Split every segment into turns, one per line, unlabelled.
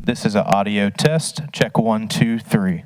This is an audio test. Check 1, 2, 3.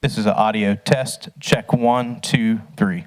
This is an audio test. Check 1, 2, 3.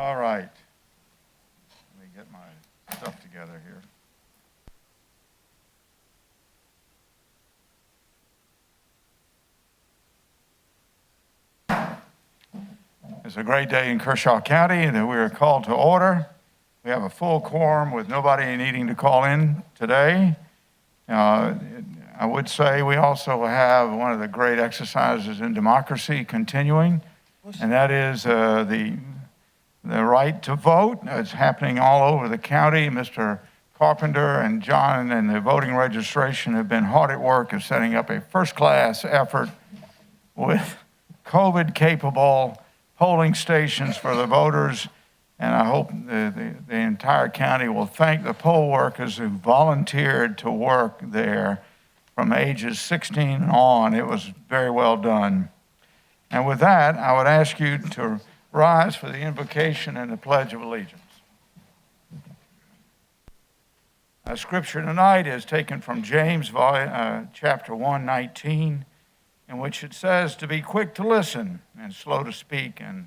All right. Let me get my stuff together here. It's a great day in Kershaw County that we are called to order. We have a full quorum with nobody needing to call in today. I would say we also have one of the great exercises in democracy continuing, and that is the right to vote. It's happening all over the county. Mr. Carpenter and John and the voting registration have been hard at work of setting up a first-class effort with COVID-capable polling stations for the voters, and I hope the entire county will thank the poll workers who volunteered to work there from ages 16 on. It was very well done. And with that, I would ask you to rise for the invocation and the Pledge of Allegiance. Our scripture tonight is taken from James chapter 1:19, in which it says to be quick to listen and slow to speak and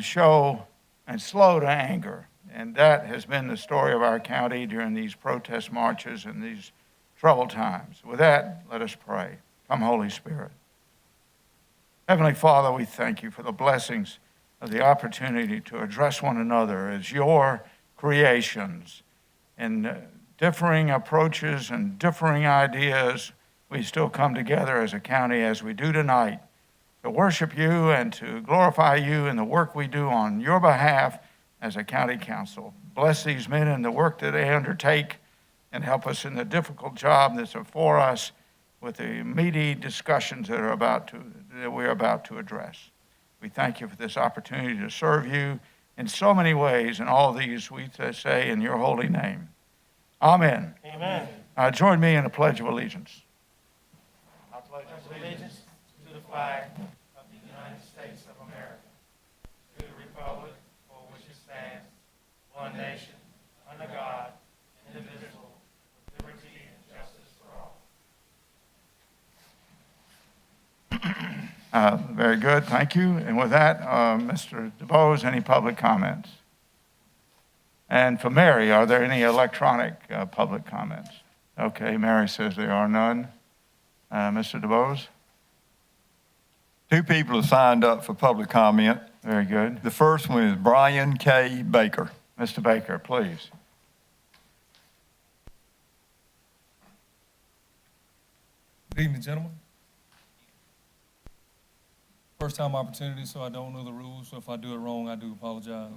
slow to anger. And that has been the story of our county during these protest marches and these troubled times. With that, let us pray. Come, Holy Spirit. Heavenly Father, we thank you for the blessings of the opportunity to address one another as your creations. In differing approaches and differing ideas, we still come together as a county as we do tonight to worship you and to glorify you in the work we do on your behalf as a county council. Bless these men and the work that they undertake, and help us in the difficult job that's before us with the meaty discussions that we're about to address. We thank you for this opportunity to serve you in so many ways, and all these we say in your holy name. Amen.
Amen.
Join me in a pledge of allegiance.
I pledge allegiance to the flag of the United States of America, to the republic for which it stands, one nation, under God, indivisible, with liberty and justice for all.
Very good, thank you. And with that, Mr. DeBose, any public comments? And for Mary, are there any electronic public comments? Okay, Mary says there are none. Mr. DeBose?
2 people have signed up for public comment.
Very good.
The first one is Brian K. Baker.
Mr. Baker, please.
Good evening, gentlemen. First time opportunity, so I don't know the rules, so if I do it wrong, I do apologize.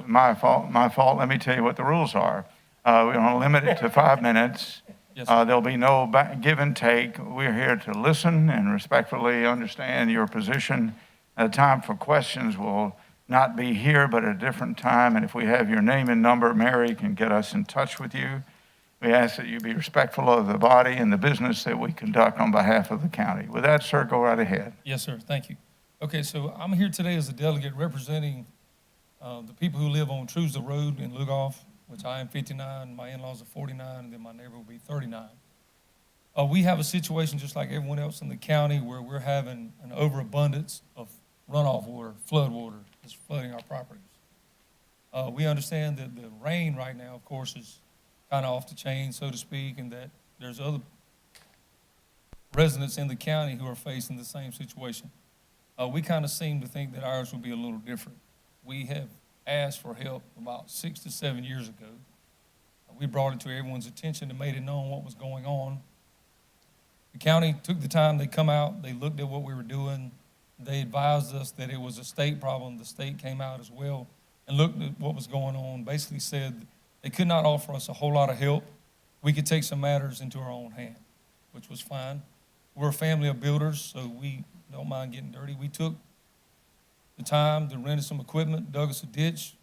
My fault. Let me tell you what the rules are. We're going to limit it to 5 minutes.
Yes, sir.
There'll be no give and take. We're here to listen and respectfully understand your position. The time for questions will not be here, but at a different time. And if we have your name and number, Mary can get us in touch with you. We ask that you be respectful of the body and the business that we conduct on behalf of the county. With that, sir, go right ahead.
Yes, sir. Thank you. Okay, so I'm here today as a delegate representing the people who live on Truesdale Road in Lugoff, which I am 59, my in-laws are 49, and then my neighbor will be 39. We have a situation just like everyone else in the county where we're having an overabundance of runoff water, flood water, that's flooding our properties. We understand that the rain right now, of course, is kind of off the chain, so to speak, and that there's other residents in the county who are facing the same situation. We kind of seem to think that ours will be a little different. We have asked for help about 6 to 7 years ago. We brought it to everyone's attention and made it known what was going on. The county took the time, they come out, they looked at what we were doing. They advised us that it was a state problem. The state came out as well and looked at what was going on, basically said they could not offer us a whole lot of help. We could take some matters into our own hand, which was fine. We're a family of builders, so we don't mind getting dirty. We took the time to rent some equipment, dug us a ditch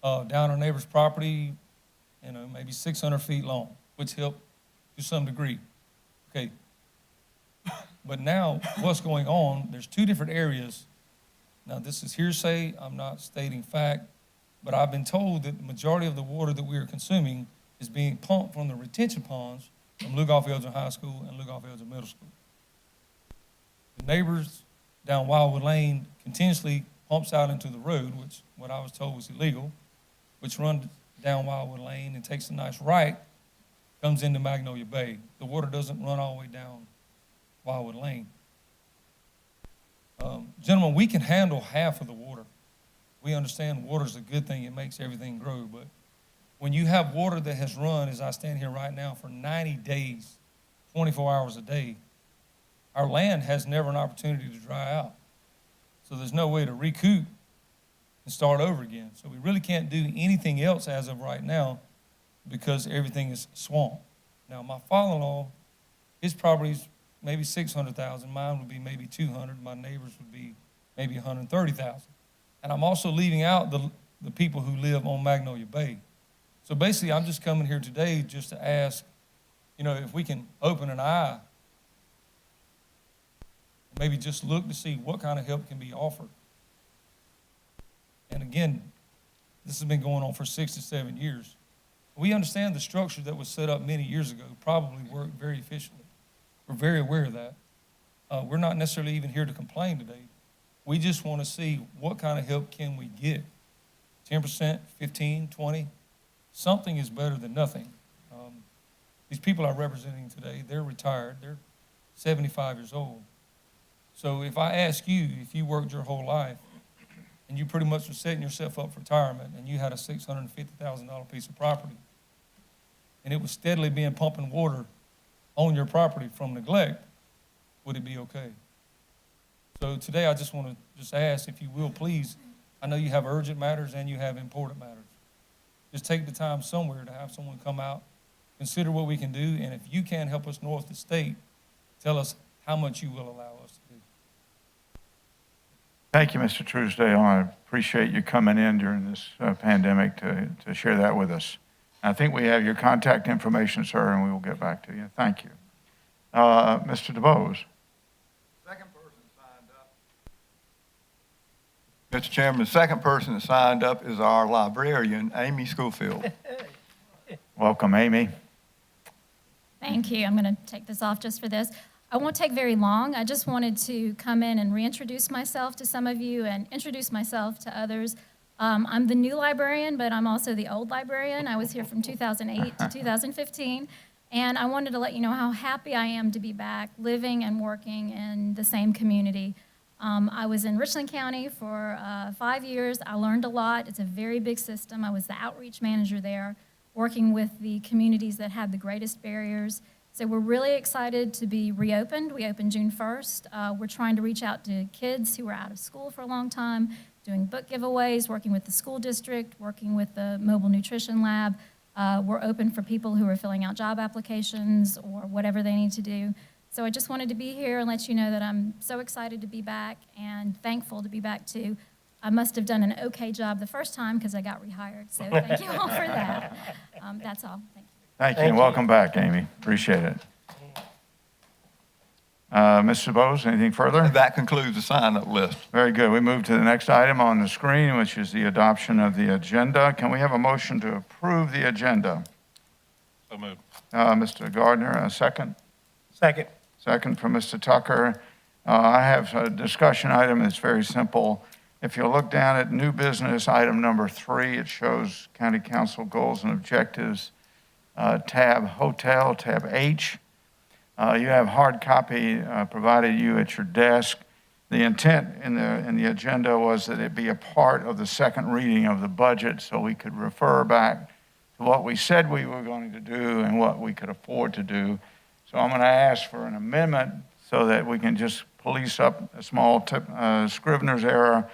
down our neighbor's property, maybe 600 feet long, which helped to some degree. Okay. But now what's going on, there's 2 different areas. Now this is hearsay, I'm not stating fact, but I've been told that the majority of the water that we are consuming is being pumped from the retention ponds from Lugoff-Elgin High School and Lugoff-Elgin Middle School. The neighbors down Wildwood Lane continuously pumps out into the road, which what I was told was illegal, which runs down Wildwood Lane and takes a nice right, comes into Magnolia Bay. The water doesn't run all the way down Wildwood Lane. Gentlemen, we can handle half of the water. We understand water is a good thing. It makes everything grow. But when you have water that has run, as I stand here right now, for 90 days, 24 hours a day, our land has never an opportunity to dry out. So there's no way to recoup and start over again. So we really can't do anything else as of right now because everything is swamp. Now, my father-in-law, his property's maybe 600,000. Mine would be maybe 200. My neighbors would be maybe 130,000. And I'm also leaving out the people who live on Magnolia Bay. So basically, I'm just coming here today just to ask, if we can open an eye, maybe just look to see what kind of help can be offered. And again, this has been going on for 6 to 7 years. We understand the structure that was set up many years ago probably worked very efficiently. We're very aware of that. We're not necessarily even here to complain today. We just want to see what kind of help can we get. 10%, 15, 20, something is better than nothing. These people I'm representing today, they're retired. They're 75 years old. So if I ask you, if you worked your whole life and you pretty much were setting yourself up for retirement and you had a $650,000 piece of property and it was steadily being pumping water on your property from neglect, would it be okay? So today I just want to just ask, if you will, please, I know you have urgent matters and you have important matters. Just take the time somewhere to have someone come out, consider what we can do, and if you can help us north of the state, tell us how much you will allow us to do.
Thank you, Mr. Truesdale. I appreciate you coming in during this pandemic to share that with us. I think we have your contact information, sir, and we will get back to you. Thank you. Mr. DeBose.
Second person signed up. Mr. Chairman, the second person that signed up is our librarian, Amy Schofield.
Welcome, Amy.
Thank you. I'm going to take this off just for this. I won't take very long. I just wanted to come in and reintroduce myself to some of you and introduce myself to others. I'm the new librarian, but I'm also the old librarian. I was here from 2008 to 2015, and I wanted to let you know how happy I am to be back living and working in the same community. I was in Richland County for 5 years. I learned a lot. It's a very big system. I was the outreach manager there, working with the communities that had the greatest barriers. So we're really excited to be reopened. We opened June 1st. We're trying to reach out to kids who were out of school for a long time, doing book giveaways, working with the school district, working with the mobile nutrition lab. We're open for people who are filling out job applications or whatever they need to do. So I just wanted to be here and let you know that I'm so excited to be back and thankful to be back too. I must have done an okay job the first time because I got rehired. So thank you all for that. That's all. Thank you.
Thank you, and welcome back, Amy. Appreciate it. Mr. Bose, anything further?
That concludes the sign-up list.
Very good. We move to the next item on the screen, which is the adoption of the agenda. Can we have a motion to approve the agenda?
So moved.
Mr. Gardner, a second.
Second.
Second from Mr. Tucker. I have a discussion item that's very simple. If you look down at new business, item number 3, it shows County Council goals and objectives, tab Hotel, tab H. You have hard copy provided you at your desk. The intent in the agenda was that it be a part of the second reading of the budget so we could refer back to what we said we were going to do and what we could afford to do. So I'm going to ask for an amendment so that we can just police up a small Scrivener's error.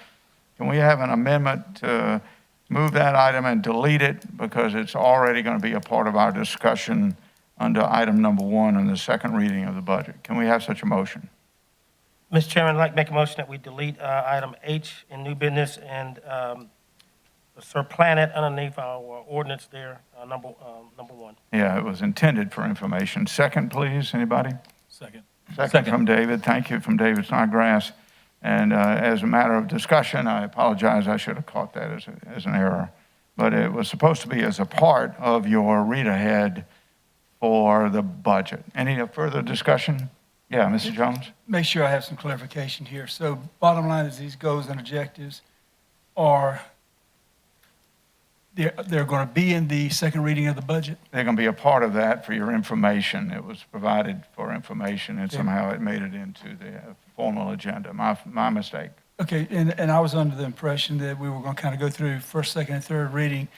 Can we have an amendment to move that item and delete it because it's already going to be a part of our discussion under item number 1 in the second reading of the budget? Can we have such a motion?
Mr. Chairman, I'd like to make a motion that we delete item H in new business and supplant it underneath our ordinance there, number 1.
Yeah, it was intended for information. Second, please, anybody?
Second.
Second from David. Thank you from David Snodgrass. And as a matter of discussion, I apologize. I should have caught that as an error. But it was supposed to be as a part of your read-ahead for the budget. Any further discussion? Yeah, Mr. Jones?
Make sure I have some clarification here. So bottom line is these goals and objectives are, they're going to be in the second reading of the budget?
They're going to be a part of that for your information. It was provided for information, and
Okay.
somehow it made it into the formal agenda. My mistake.
Okay, and I was under the impression that we were going to kind of go through first, second, and third reading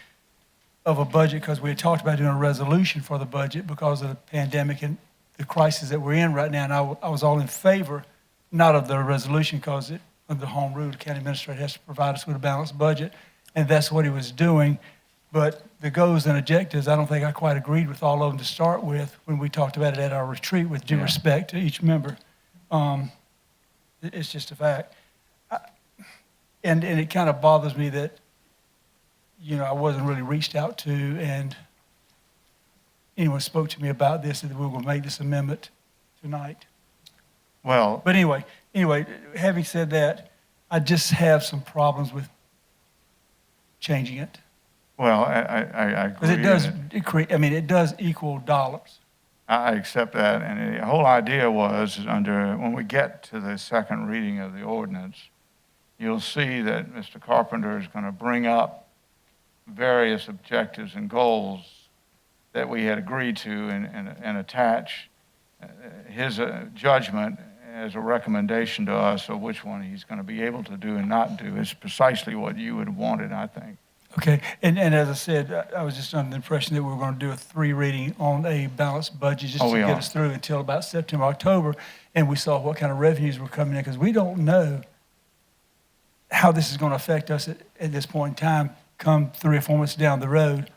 of a budget because we had talked about doing a resolution for the budget because of the pandemic and the crisis that we're in right now. And I was all in favor, not of the resolution because of the home rule, the county administrator has to provide us with a balanced budget, and that's what he was doing. But the goals and objectives, I don't think I quite agreed with all of them to start with when we talked about it at our retreat with due
Yeah.
respect to each member. It's just a fact. And it kind of bothers me that, I wasn't really reached out to and anyone spoke to me about this, and that we were going to make this amendment tonight.
Well,
But anyway, having said that, I just have some problems with changing it.
well, I agree.
Because it does equal dollars.
I accept that, and the whole idea was when we get to the second reading of the ordinance, you'll see that Mr. Carpenter is going to bring up various objectives and goals that we had agreed to and attach his judgment as a recommendation to us of which one he's going to be able to do and not do. It's precisely what you would have wanted, I think.
Okay, and as I said, I was just under the impression that we were going to do a 3 reading on a balanced budget just
Oh,
to
we
get
are.
us through until about September, October, and we saw what kind of revenues were coming in, because we don't know how this is going to affect us at this point in time, come 3 or 4 months down the road.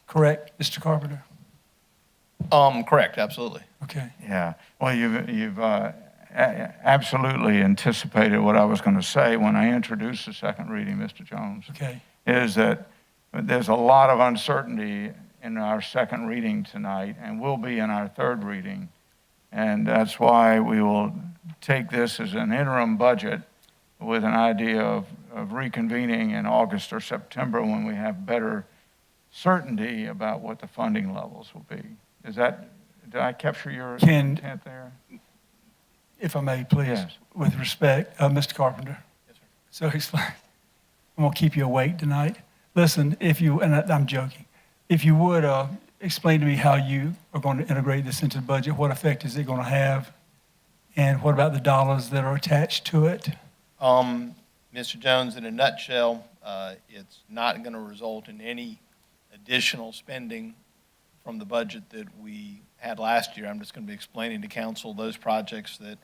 Correct, Mr. Carpenter?
Correct, absolutely.
Okay.
Yeah, well, you've absolutely anticipated what I was going to say when I introduced the second reading, Mr. Jones.
Okay.
Is that there's a lot of uncertainty in our second reading tonight and will be in our third reading. And that's why we will take this as an interim budget with an idea of reconvening in August or September when we have better certainty about what the funding levels will be. Did I capture your intent there?
If I may, please,
Yes.
with respect, Mr. Carpenter.
Yes, sir.
So explain. I'm going to keep you awake tonight. Listen, I'm joking, if you would explain to me how you are going to integrate this into the budget, what effect is it going to have, and what about the dollars that are attached to it?
Mr. Jones, in a nutshell, it's not going to result in any additional spending from the budget that we had last year. I'm just going to be explaining to council those projects that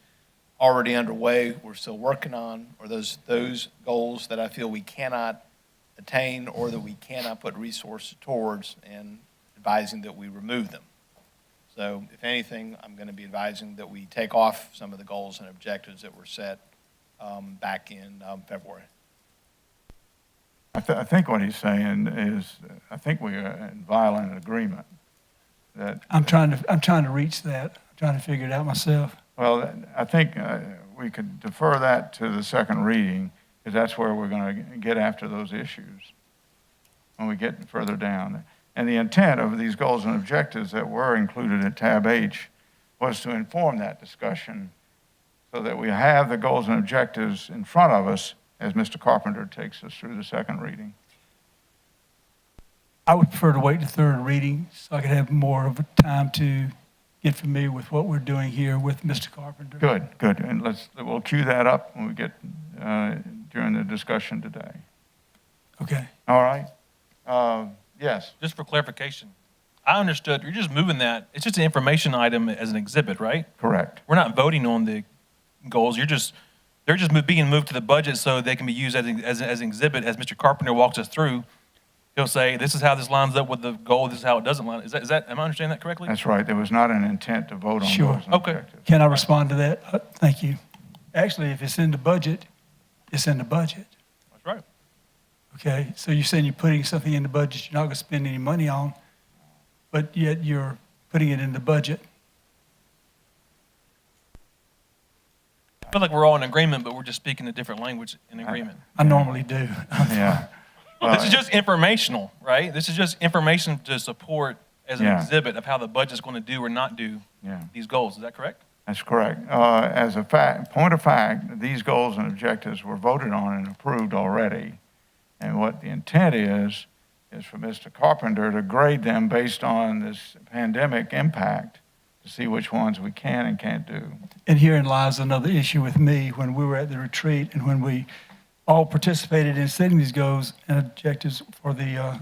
are already underway, we're still working on, or those goals that I feel we cannot attain or that we cannot put resources towards, and advising that we remove them. So if anything, I'm going to be advising that we take off some of the goals and objectives that were set back in February.
I think what he's saying is, I think we are in violent agreement that.
I'm trying to reach that. I'm trying to figure it out myself.
Well, I think we could defer that to the second reading, because that's where we're going to get after those issues when we get further down. And the intent of these goals and objectives that were included at tab H was to inform that discussion so that we have the goals and objectives in front of us as Mr. Carpenter takes us through the second reading.
I would prefer to wait to third reading so I could have more of a time to get familiar with what we're doing here with Mr. Carpenter.
Good. And we'll cue that up when we get during the discussion today.
Okay.
All right? Yes.
Just for clarification, I understood, you're just moving that, it's just an information item as an exhibit, right?
Correct.
We're not voting on the goals, they're just being moved to the budget so they can be used as an exhibit. As Mr. Carpenter walks us through, he'll say, this is how this lines up with the goal, this is how it doesn't line. Is that, am I understanding that correctly?
That's right. There was not an intent to vote on
Sure.
those
Okay.
objectives.
Can I respond to that? Thank you. Actually, if it's in the budget, it's in the budget.
That's right.
Okay, so you're saying you're putting something in the budget you're not going to spend any money on, but yet you're putting it in the budget.
I feel like we're all in agreement, but we're just speaking a different language in agreement.
I normally do.
Yeah.
This is just informational, right? This is just information to support as an
Yeah.
exhibit of how the budget's going to do or not do
Yeah.
these goals. Is that correct?
That's correct. As a point of fact, these goals and objectives were voted on and approved already. And what the intent is for Mr. Carpenter to grade them based on this pandemic impact to see which ones we can and can't do.
And herein lies another issue with me when we were at the retreat and when we all participated in setting these goals and objectives for the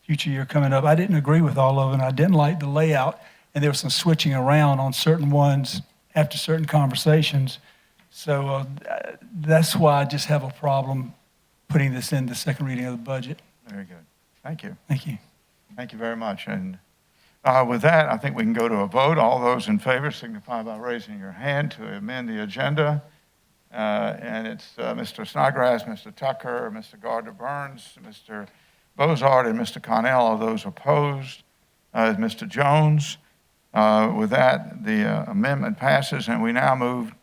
future year coming up. I didn't agree with all of them. I didn't like the layout, and there was some switching around on certain ones after certain conversations. So that's why I just have a problem putting this in the second reading of the budget.
Very good. Thank you.
Thank you.
Thank you very much. And with that, I think we can go to a vote. All those in favor signify by raising your hand to amend the agenda. And it's Mr. Snodgrass, Mr. Tucker, Mr. Gardner-Burns, Mr. Bozard, and Mr. Connell. All those opposed is Mr. Jones. With that, the amendment passes, and we now move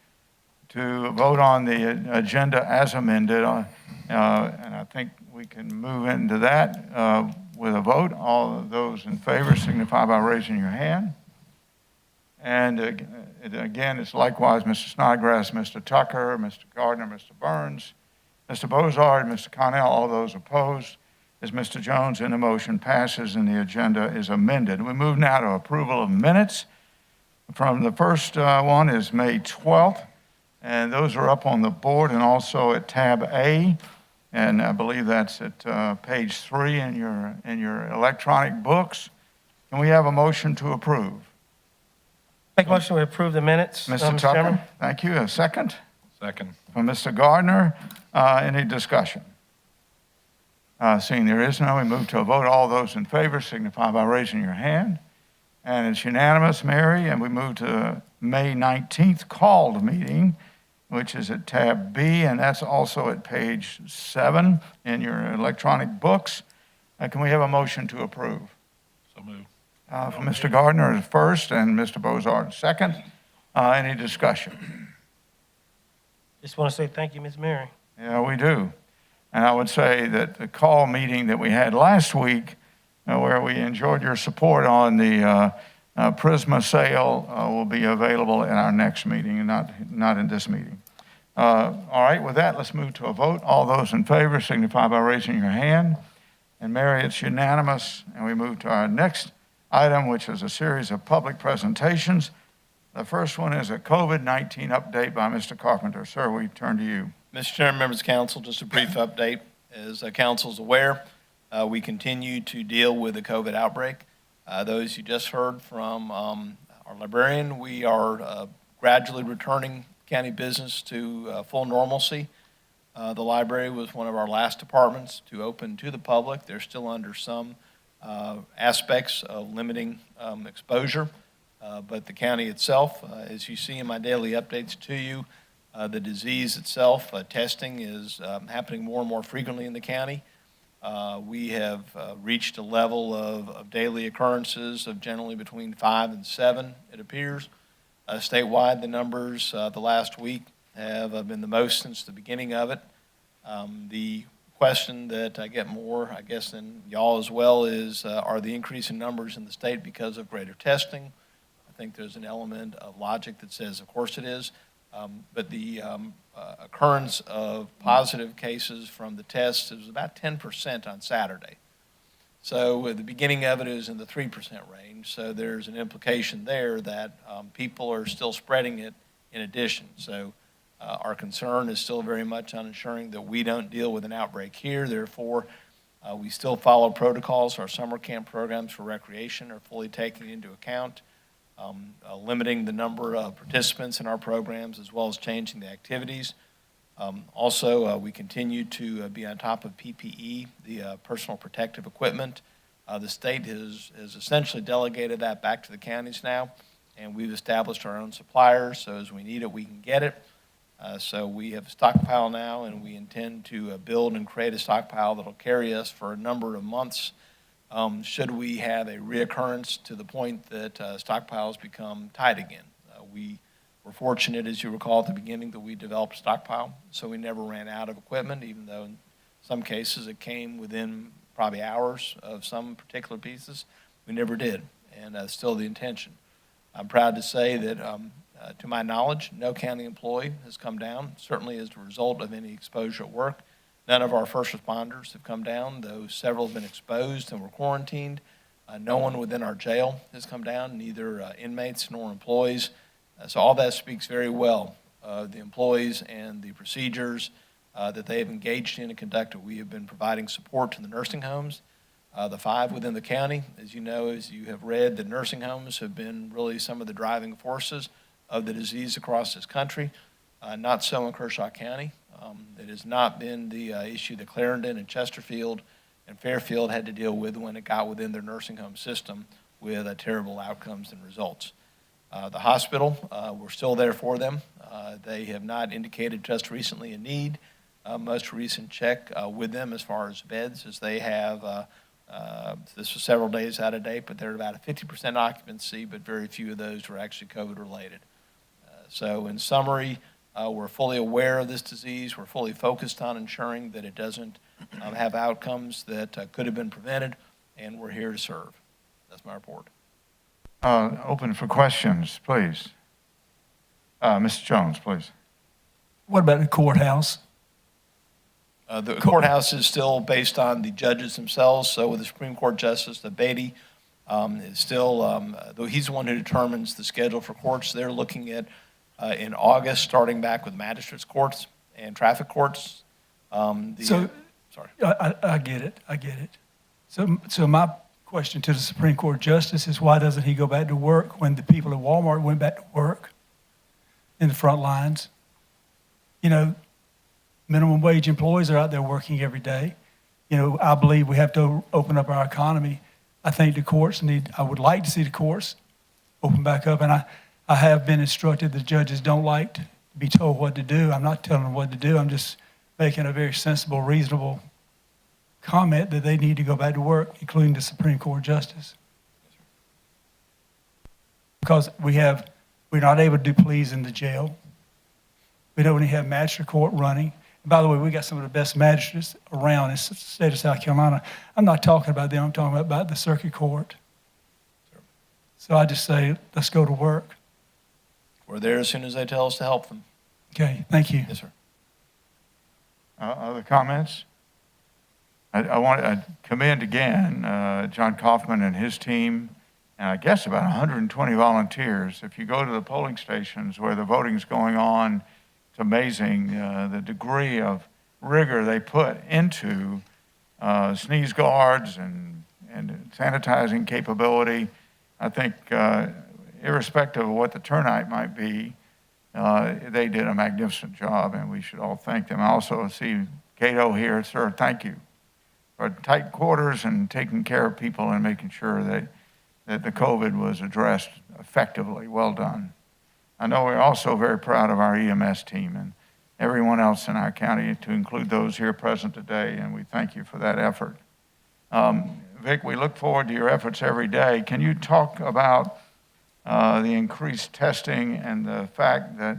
to vote on the agenda as amended. And I think we can move into that with a vote. All of those in favor signify by raising your hand. And again, it's likewise Mr. Snodgrass, Mr. Tucker, Mr. Gardner, Mr. Burns, Mr. Bozard, Mr. Connell. All those opposed is Mr. Jones, and the motion passes and the agenda is amended. We move now to approval of minutes. From the first one is May 12th, and those are up on the board and also at tab A, and I believe that's at page 3 in your electronic books. Can we have a motion to approve?
Make a motion to approve the minutes,
Mr.
Mr.
Tucker,
Chairman.
thank you. A second?
Second.
From Mr. Gardner. Any discussion? Seeing there is none, we move to a vote. All those in favor signify by raising your hand. And it's unanimous, Mary, and we move to May 19th called meeting, which is at tab B, and that's also at page 7 in your electronic books. Can we have a motion to approve?
So moved.
From Mr. Gardner first and Mr. Bozard second. Any discussion?
Just want to say thank you, Ms. Mary.
Yeah, we do. And I would say that the call meeting that we had last week, where we enjoyed your support on the Prisma sale, will be available in our next meeting and not in this meeting. All right, with that, let's move to a vote. All those in favor signify by raising your hand. And Mary, it's unanimous, and we move to our next item, which is a series of public presentations. The first one is a COVID-19 update by Mr. Carpenter. Sir, we turn to you.
Mr. Chairman, members of council, just a brief update. As council is aware, we continue to deal with the COVID outbreak. Those you just heard from our librarian, we are gradually returning county business to full normalcy. The library was one of our last departments to open to the public. They're still under some aspects of limiting exposure, but the county itself, as you see in my daily updates to you, the disease itself, testing is happening more and more frequently in the county. We have reached a level of daily occurrences of generally between 5 and 7, it appears. Statewide, the numbers the last week have been the most since the beginning of it. The question that I get more, I guess, than y'all as well is, are the increase in numbers in the state because of greater testing? I think there's an element of logic that says, of course it is. But the occurrence of positive cases from the tests is about 10% on Saturday. So at the beginning of it is in the 3% range. So there's an implication there that people are still spreading it in addition. So our concern is still very much on ensuring that we don't deal with an outbreak here. Therefore, we still follow protocols. Our summer camp programs for recreation are fully taken into account. Limiting the number of participants in our programs as well as changing the activities. Also, we continue to be on top of PPE, the personal protective equipment. The state has essentially delegated that back to the counties now, and we've established our own suppliers, so as we need it, we can get it. So we have a stockpile now, and we intend to build and create a stockpile that will carry us for a number of months. Should we have a reoccurrence to the point that stockpiles become tight again. We were fortunate, as you recall at the beginning, that we developed a stockpile, so we never ran out of equipment, even though in some cases it came within probably hours of some particular pieces. We never did, and that's still the intention. I'm proud to say that To my knowledge, no county employee has come down, certainly as a result of any exposure at work. None of our first responders have come down, though several have been exposed and were quarantined. No one within our jail has come down, neither inmates nor employees. So all that speaks very well of the employees and the procedures that they have engaged in and conducted. We have been providing support to the nursing homes. The 5 within the county, as you know, as you have read, the nursing homes have been really some of the driving forces of the disease across this country. Not so in Kershaw County. It has not been the issue that Clarendon and Chesterfield and Fairfield had to deal with when it got within their nursing home system with terrible outcomes and results. The hospital, we're still there for them. They have not indicated just recently a need. Most recent check with them as far as beds is they have, this was several days out of date, but they're at about a 50% occupancy, but very few of those were actually COVID related. So in summary, we're fully aware of this disease. We're fully focused on ensuring that it doesn't have outcomes that could have been prevented, and we're here to serve. That's my report.
Open for questions, please. Mr. Jones, please.
What about the courthouse?
The courthouse is still based on the judges themselves. So with the Supreme Court Justice, the Beatty is still, though he's the one who determines the schedule for courts, they're looking at in August, starting back with magistrates courts and traffic courts.
Sorry. I get it. So my question to the Supreme Court Justice is, why doesn't he go back to work when the people at Walmart went back to work in the front lines? You know, minimum wage employees are out there working every day. You know, I believe we have to open up our economy. I think the courts I would like to see the courts open back up. And I have been instructed the judges don't like to be told what to do. I'm not telling them what to do. I'm just making a very sensible, reasonable comment that they need to go back to work, including the Supreme Court Justice. Because we're not able to do pleas in the jail. We don't even have magistrate court running. And by the way, we got some of the best magistrates around in the state of South Carolina. I'm not talking about them. I'm talking about the circuit court. So I just say, let's go to work.
We're there as soon as they tell us to help them.
Okay, thank you.
Yes, sir.
Other comments? I want to commend again John Kaufman and his team, and I guess about 120 volunteers. If you go to the polling stations where the voting's going on, it's amazing the degree of rigor they put into sneeze guards and sanitizing capability. I think irrespective of what the turnout might be, they did a magnificent job, and we should all thank them. I also see Cato here. Sir, thank you for tight quarters and taking care of people and making sure that the COVID was addressed effectively. Well done. I know we're also very proud of our EMS team and everyone else in our county, to include those here present today, and we thank you for that effort. Vic, we look forward to your efforts every day. Can you talk about the increased testing and the fact that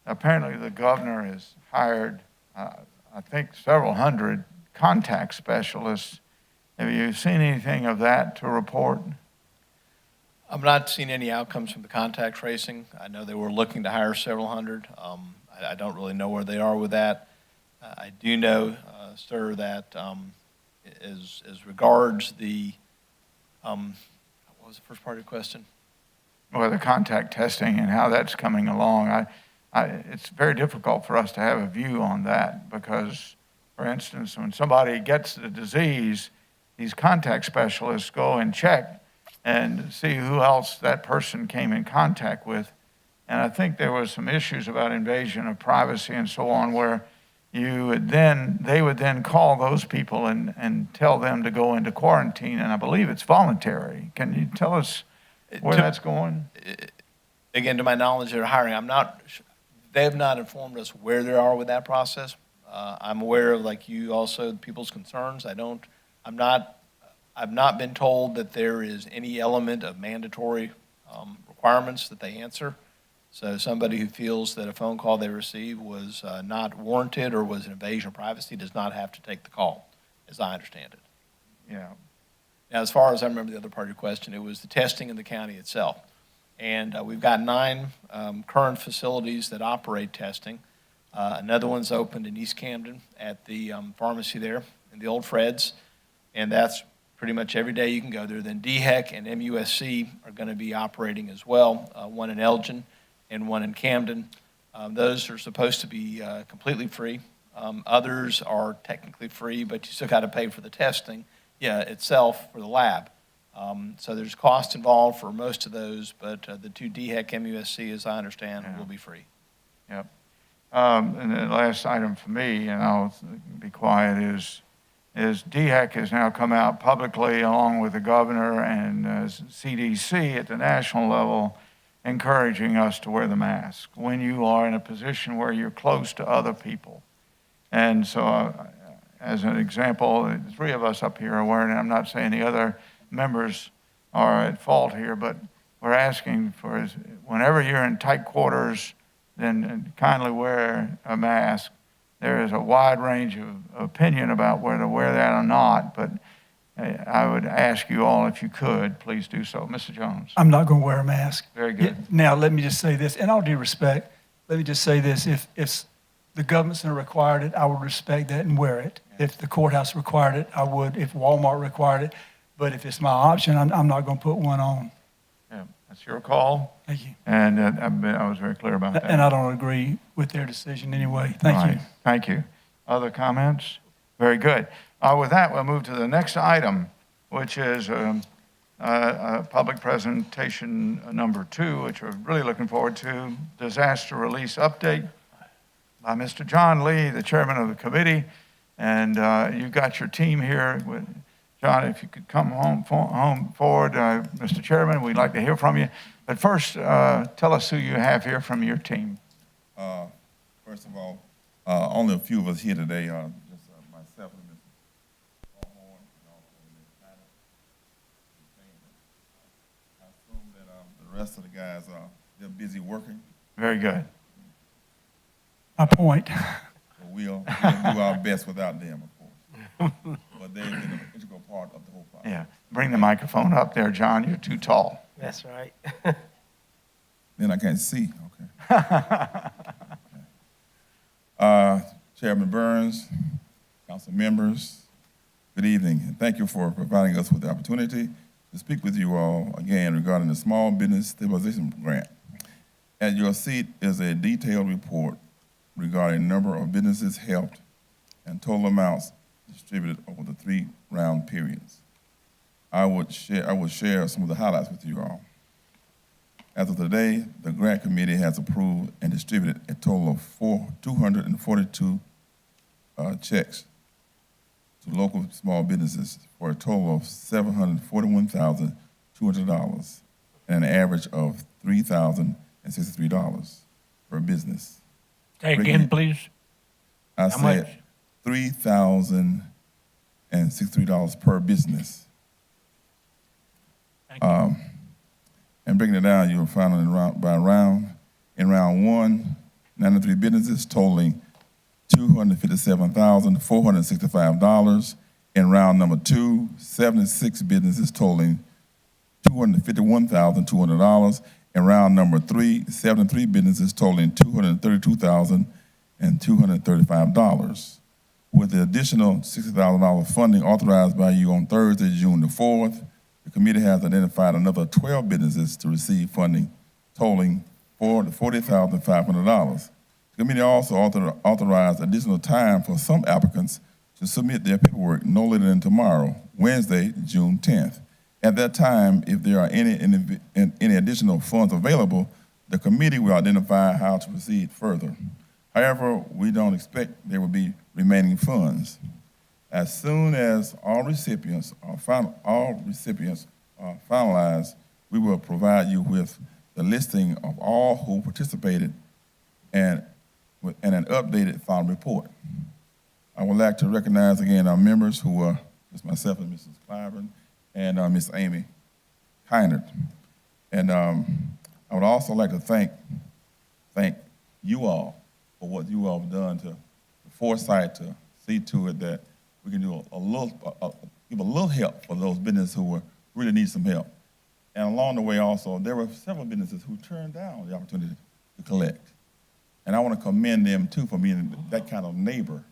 apparently the governor has hired, I think, several hundred contact specialists? Have you seen anything of that to report?
I've not seen any outcomes from the contact tracing. I know they were looking to hire several hundred. I don't really know where they are with that. I do know, sir, that as regards the, what was the first part of your question?
Well, the contact testing and how that's coming along. It's very difficult for us to have a view on that because, for instance, when somebody gets the disease, these contact specialists go and check and see who else that person came in contact with. And I think there was some issues about invasion of privacy and so on, where they would then call those people and tell them to go into quarantine, and I believe it's voluntary. Can you tell us where that's going?
Again, to my knowledge, they're hiring. They have not informed us where they are with that process. I'm aware of, like you also, people's concerns. I've not been told that there is any element of mandatory requirements that they answer. So somebody who feels that a phone call they received was not warranted or was an invasion of privacy does not have to take the call, as I understand it.
Yeah.
Now, as far as I remember the other part of your question, it was the testing in the county itself. And we've got 9 current facilities that operate testing. Another one's opened in East Camden at the pharmacy there in the old Fred's, and that's pretty much every day you can go there. Then DHEC and MUSC are going to be operating as well, one in Elgin and one in Camden. Those are supposed to be completely free. Others are technically free, but you still got to pay for the testing itself for the lab. So there's cost involved for most of those, but the 2 DHEC MUSC, as I understand, will be free.
Yep. And the last item for me, and I'll be quiet, is DHEC has now come out publicly, along with the governor and CDC at the national level, encouraging us to wear the mask when you are in a position where you're close to other people. And so, as an example, the 3 of us up here are wearing it. I'm not saying the other members are at fault here, but we're asking for, whenever you're in tight quarters, then kindly wear a mask. There is a wide range of opinion about whether to wear that or not, but I would ask you all, if you could, please do so. Mr. Jones.
I'm not going to wear a mask.
Very good.
Now, let me just say this, in all due respect, let me just say this. If the government center required it, I would respect that and wear it. If the courthouse required it, I would. If Walmart required it. But if it's my option, I'm not going to put one on.
Yeah, that's your call.
Thank you.
And I was very clear about that.
And I don't agree with their decision anyway. Thank
All
you.
right. Thank you. Other comments? Very good. With that, we'll move to the next item, which is public presentation number 2, which we're really looking forward to, disaster release update by Mr. John Lee, the chairman of the committee. And you've got your team here. John, if you could come home forward, Mr. Chairman, we'd like to hear from you. But first, tell us who you have here from your team.
First of all, only a few of us here today, just myself and Mr. Ballhorn, and also Ms. Tyler. I assume that the rest of the guys, they're busy working.
Very good.
My point.
So we'll do our best without them, of course. But they've been an integral part of the whole process.
Yeah. Bring the microphone up there, John. You're too tall.
That's right.
Then I can't see, okay. Chairman Burns, council members, good evening, and thank you for providing us with the opportunity to speak with you all again regarding the Small Business Stabilization Grant. At your seat is a detailed report regarding the number of businesses helped and total amounts distributed over the 3-round periods. I would share some of the highlights with you all. As of today, the grant committee has approved and distributed a total of 242 checks to local small businesses for a total of $741,200 and an average of $3,063 per business.
Say again, please.
I
How
said
much?
$3,063 per business.
Thank you.
And breaking it down, you will find it in round 1, 93 businesses totaling $257,465. In round number 2, 76 businesses totaling $251,200. In round number 3, 73 businesses totaling $232,235. With the additional $60,000 funding authorized by you on Thursday, June the 4th, the committee has identified another 12 businesses to receive funding totaling $40,500. The committee also authorized additional time for some applicants to submit their paperwork no later than tomorrow, Wednesday, June 10th. At that time, if there are any additional funds available, the committee will identify how to proceed further. However, we don't expect there will be remaining funds. As soon as all recipients are finalized, we will provide you with the listing of all who participated and an updated final report. I would like to recognize again our members who are just myself and Mrs. Clyburn and Miss Amy Kynert. And I would also like to thank you all for what you all have done to the foresight to see to it that we can do give a little help for those businesses who really need some help. And along the way also, there were several businesses who turned down the opportunity to collect. And I want to commend them too for being that kind of neighbor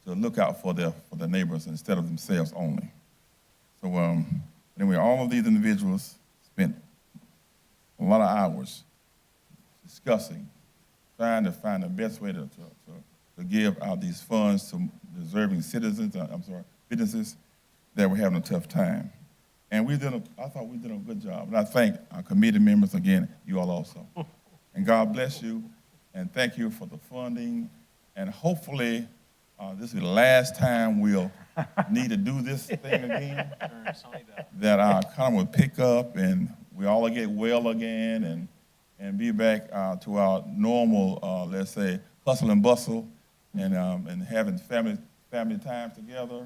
to look out for their neighbors instead of themselves only. So anyway, all of these individuals spent a lot of hours discussing, trying to find the best way to give out these funds to deserving citizens, businesses that were having a tough time. And I thought we did a good job. And I thank our committee members again, you all also. And God bless you, and thank you for the funding. And hopefully, this will be the last time we'll need to do this thing again, that our economy will pick up and we all get well again and be back to our normal, let's say, hustle and bustle and having family time together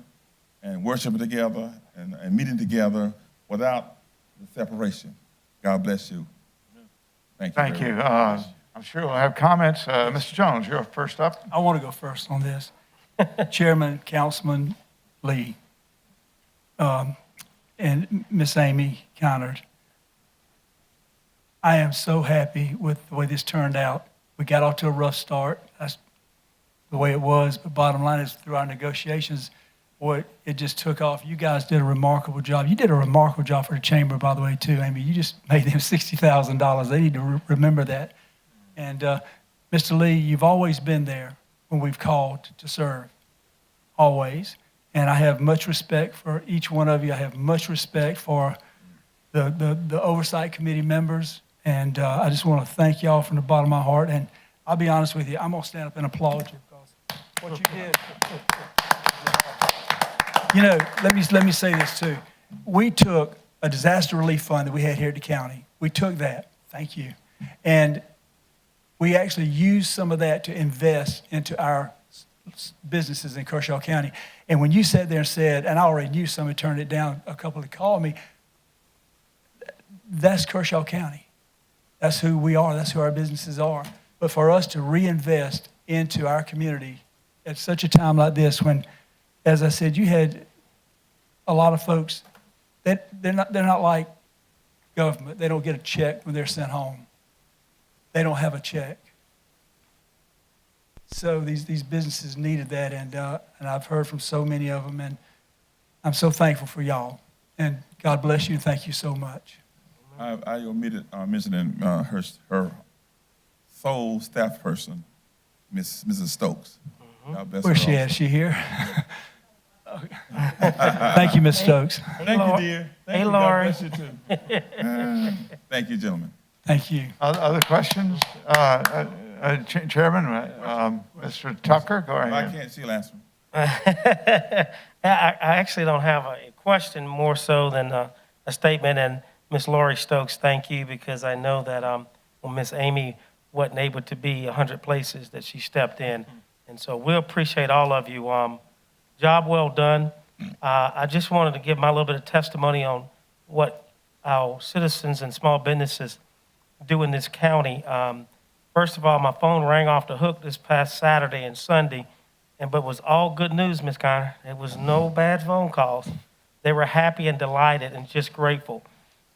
and worshiping together and meeting together without the separation. God bless you. Thank you.
Thank you. I'm sure we'll have comments. Mr. Jones, you're first up.
I want to go first on this. Chairman, Councilman Lee, and Miss Amy Connard, I am so happy with the way this turned out. We got off to a rough start. That's the way it was. But bottom line is, through our negotiations, boy, it just took off. You guys did a remarkable job. You did a remarkable job for the chamber, by the way, too, Amy. You just made them $60,000. They need to remember that. And Mr. Lee, you've always been there when we've called to serve, always. And I have much respect for each one of you. I have much respect for the Oversight Committee members. And I just want to thank y'all from the bottom of my heart. And I'll be honest with you, I'm going to stand up and applaud you because what you did. You know, let me say this too. We took a disaster relief fund that we had here at the county. We took that, thank you, and we actually used some of that to invest into our businesses in Kershaw County. And when you sat there and said, and I already knew somebody turned it down, a couple that called me, that's Kershaw County. That's who we are. That's who our businesses are. But for us to reinvest into our community at such a time like this, when, as I said, you had a lot of folks that they're not like government. They don't get a check when they're sent home. They don't have a check. So these businesses needed that, and I've heard from so many of them, and I'm so thankful for y'all. And God bless you, and thank you so much.
I omitted mentioning her sole staff person, Mrs. Stokes. God bless
Where's
her
she
also.
at? Is she here? Thank you, Ms. Stokes.
Thank you, dear. Thank you.
Laurie.
God bless you, too. Thank you, gentlemen.
Thank you.
Other questions? Chairman, Mr. Tucker, go
If I
ahead.
can't, she'll answer.
I actually don't have a question, more so than a statement. And Ms. Laurie Stokes, thank you, because I know that when Ms. Amy wasn't able to be 100 places, that she stepped in. And so we appreciate all of you. Job well done. I just wanted to give my little bit of testimony on what our citizens and small businesses do in this county. First of all, my phone rang off the hook this past Saturday and Sunday, but it was all good news, Ms. Connor. It was no bad phone calls. They were happy and delighted and just grateful.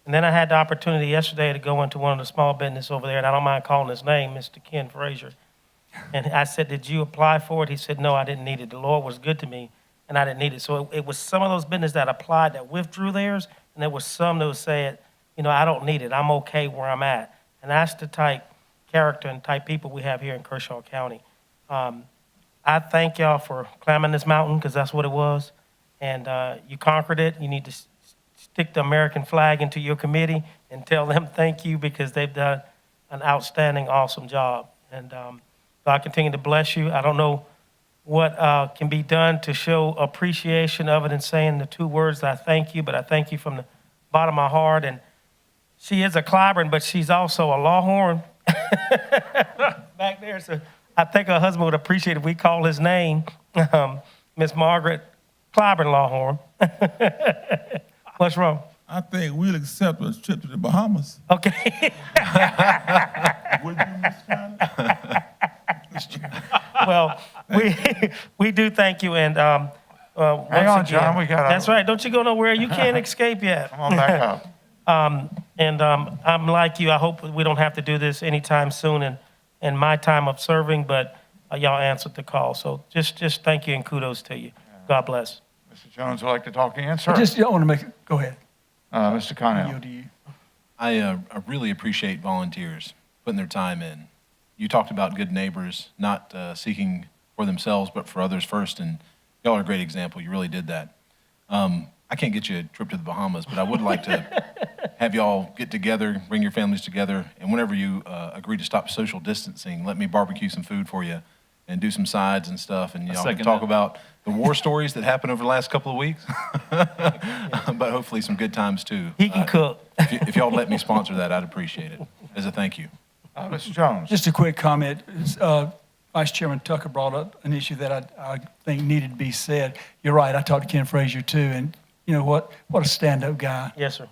And then I had the opportunity yesterday to go into one of the small businesses over there, and I don't mind calling his name, Mr. Ken Frazier. And I said, did you apply for it? He said, no, I didn't need it. The Lord was good to me, and I didn't need it. So it was some of those businesses that applied that withdrew theirs, and there was some that said, I don't need it. I'm okay where I'm at. And that's the type character and type people we have here in Kershaw County. I thank y'all for climbing this mountain, because that's what it was. And you conquered it. You need to stick the American flag into your committee and tell them thank you, because they've done an outstanding, awesome job. And God continue to bless you. I don't know what can be done to show appreciation other than saying the two words, I thank you, but I thank you from the bottom of my heart. And she is a Clyburn, but she's also a Lawhorn back there. So I think her husband would appreciate if we call his name Miss Margaret Clyburn Lawhorn. What's wrong?
I think we'll accept a trip to the Bahamas.
Okay.
Would you, Ms. Connor?
Well, we do thank you, and
Hang on, John, we got
That's right. Don't you go nowhere. You can't escape yet.
Come on back up.
I'm like you, I hope we don't have to do this anytime soon in my time of serving, but y'all answered the call. So just thank you and kudos to you. God bless.
Mr. Jones would like to talk again, sir.
I want to make it, go ahead.
Mr. Connell.
Yield to you.
I really appreciate volunteers putting their time in. You talked about good neighbors, not seeking for themselves, but for others first, and y'all are a great example. You really did that. I can't get you a trip to the Bahamas, but I would like to have y'all get together, bring your families together, and whenever you agree to stop social distancing, let me barbecue some food for you and do some sides and stuff, and y'all can talk about the war stories that happened over the last couple of weeks, but hopefully some good times too.
He can cook.
If y'all let me sponsor that, I'd appreciate it as a thank you.
Mr. Jones.
Just a quick comment. Vice Chairman Tucker brought up an issue that I think needed to be said. You're right. I talked to Ken Frazier too, and you know what a stand-up guy.
Yes, sir.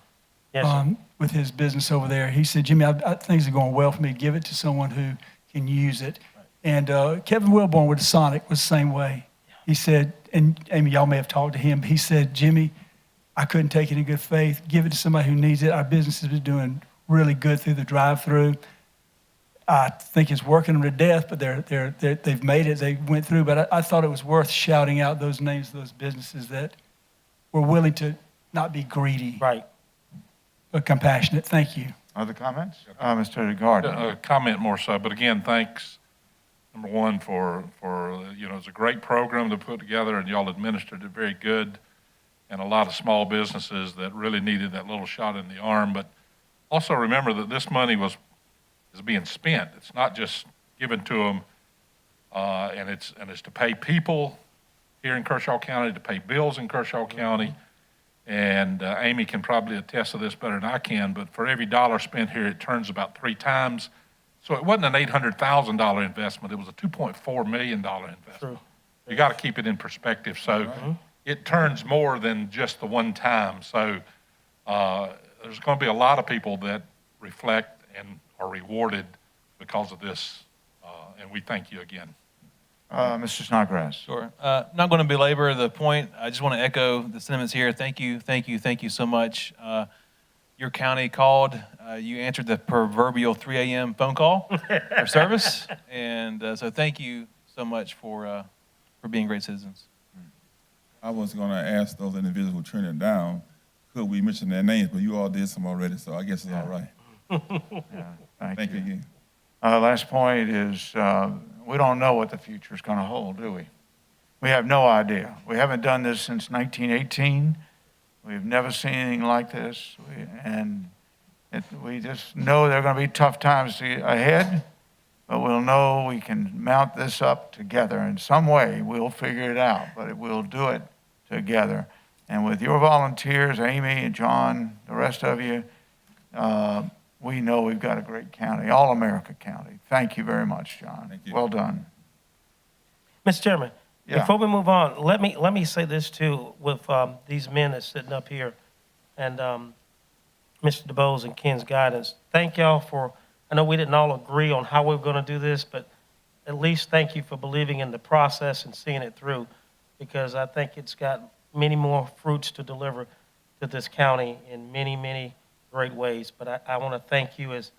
Yes, sir.
With his business over there. He said, Jimmy, things are going well for me. Give it to someone who can use it. And Kevin Wilborn with Sonic was the same way. He said, and Amy, y'all may have talked to him. He said, Jimmy, I couldn't take it in good faith. Give it to somebody who needs it. Our business has been doing really good through the drive-through. I think it's working them to death, but they've made it. They went through. But I thought it was worth shouting out those names of those businesses that were willing to not be greedy,
Right.
but compassionate. Thank you.
Other comments? Mr. Gardner.
A comment more so, but again, thanks, number one, for it's a great program to put together, and y'all administered it very good, and a lot of small businesses that really needed that little shot in the arm. But also remember that this money is being spent. It's not just given to them, and it's to pay people here in Kershaw County, to pay bills in Kershaw County. And Amy can probably attest to this better than I can, but for every dollar spent here, it turns about 3 times. So it wasn't an $800,000 investment. It was a $2.4 million investment.
True.
You got to keep it in perspective. So it turns more than just the one time. So there's going to be a lot of people that reflect and are rewarded because of this, and we thank you again.
Mr. Snodgrass.
Sure. Not going to belabor the point. I just want to echo the sentiments here. Thank you so much. Your county called. You answered the proverbial 3 a.m. phone call for service, and so thank you so much for being great citizens.
I was going to ask those individuals who turned it down, could we mention their names, but you all did some already, so I guess it's all right. Thank you again.
Last point is we don't know what the future is going to hold, do we? We have no idea. We haven't done this since 1918. We've never seen anything like this. We just know there are going to be tough times ahead, but we'll know we can mount this up together in some way. We'll figure it out, but we'll do it together. And with your volunteers, Amy and John, the rest of you, we know we've got a great county, all-America county. Thank you very much, John.
Thank you.
Well done.
Mr. Chairman,
Yeah.
before we move on, let me say this too with these men that's sitting up here and Mr. DeBose and Ken's guidance. Thank y'all for, I know we didn't all agree on how we were going to do this, but at least thank you for believing in the process and seeing it through, because I think it's got many more fruits to deliver to this county in many, many great ways. But I want to thank you as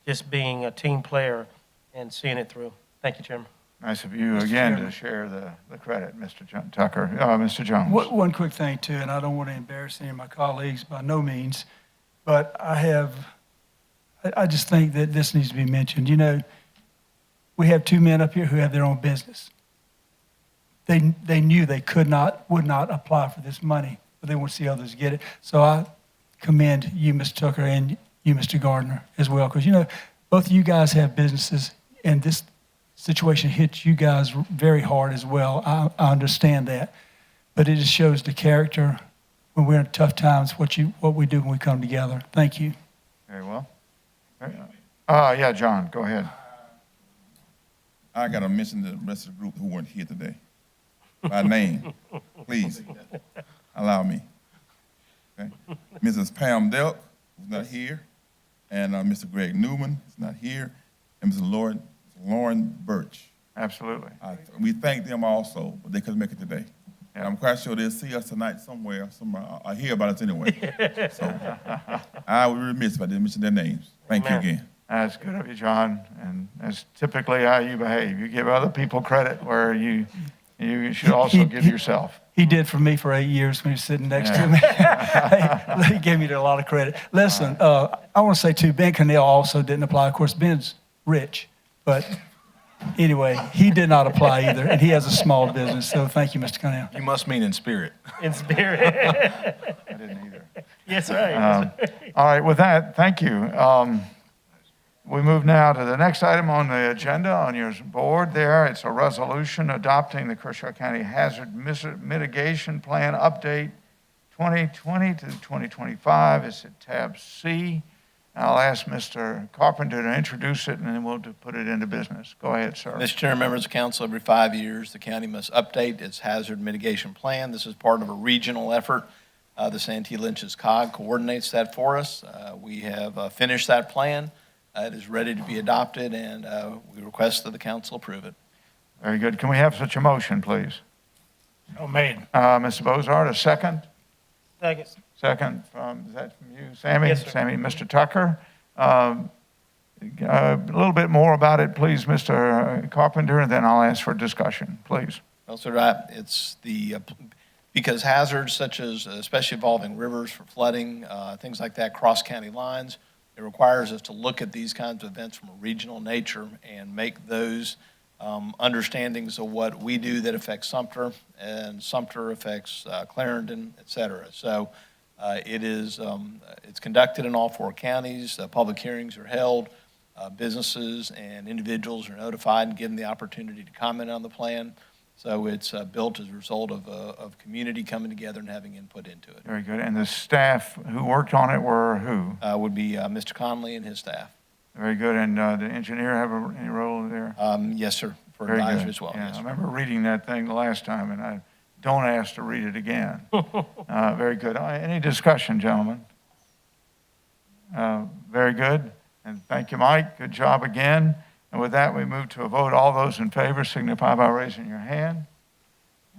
just being a team player and seeing it through. Thank you, Chairman.
Nice of you again
Chairman.
to share the credit, Mr. Tucker. Mr. Jones.
One quick thing too, and I don't want to embarrass any of my colleagues by no means, but I just think that this needs to be mentioned. You know, we have 2 men up here who have their own business. They knew they would not apply for this money, but they want to see others get it. So I commend you, Mr. Tucker, and you, Mr. Gardner, as well, because, you know, both of you guys have businesses, and this situation hits you guys very hard as well. I understand that, but it just shows the character when we're in tough times, what we do when we come together. Thank you.
Very well. Yeah, John, go ahead.
I got to mention the rest of the group who weren't here today by name. Please allow me. Okay. Mrs. Pam Delk, who's not here, and Mr. Greg Newman is not here, and Mrs. Lauren Birch.
Absolutely.
We thank them also, but they couldn't make it today. And I'm quite sure they'll see us tonight somewhere. I hear about us anyway. So I would be remiss if I didn't mention their names. Thank you again.
That's good of you, John, and that's typically how you behave. You give other people credit where you should also give yourself.
He did for me for 8 years when he was sitting next to me. He gave me a lot of credit. Listen, I want to say too, Ben Cannell also didn't apply. Of course, Ben's rich, but anyway, he did not apply either, and he has a small business. So thank you, Mr. Cannell.
You must mean in spirit.
In spirit.
I didn't either.
Yes, right.
All right, with that, thank you. We move now to the next item on the agenda on your board there. It's a resolution adopting the Kershaw County Hazard Mitigation Plan Update 2020 to 2025. It's at tab C. I'll ask Mr. Carpenter to introduce it, and then we'll put it into business. Go ahead, sir.
Mr. Chairman, members of council, every 5 years, the county must update its hazard mitigation plan. This is part of a regional effort. The Santee Lynch's COG coordinates that for us. We have finished that plan. It is ready to be adopted, and we request that the council approve it.
Very good. Can we have such a motion, please?
So made.
Mr. Bozard, a second?
Second.
Second is that from you, Sammy?
Yes, sir.
Sammy, Mr. Tucker. A little bit more about it, please, Mr. Carpenter, and then I'll ask for discussion, please.
Well, sir, it's because hazards such as, especially involving rivers for flooding, things like that, cross county lines, it requires us to look at these kinds of events from a regional nature and make those understandings of what we do that affects Sumter, and Sumter affects Clarendon, et cetera. So it's conducted in all 4 counties. Public hearings are held. Businesses and individuals are notified and given the opportunity to comment on the plan. So it's built as a result of community coming together and having input into it.
Very good. And the staff who worked on it were who?
Would be Mr. Conley and his staff.
Very good. And the engineer have any role there?
Yes, sir, for
Very
advisory
good.
as well.
Yeah,
Yes,
I
sir.
remember reading that thing the last time, and I don't ask to read it again. Very good. Any discussion, gentlemen? Very good. And thank you, Mike. Good job again. And with that, we move to a vote. All those in favor signify by raising your hand.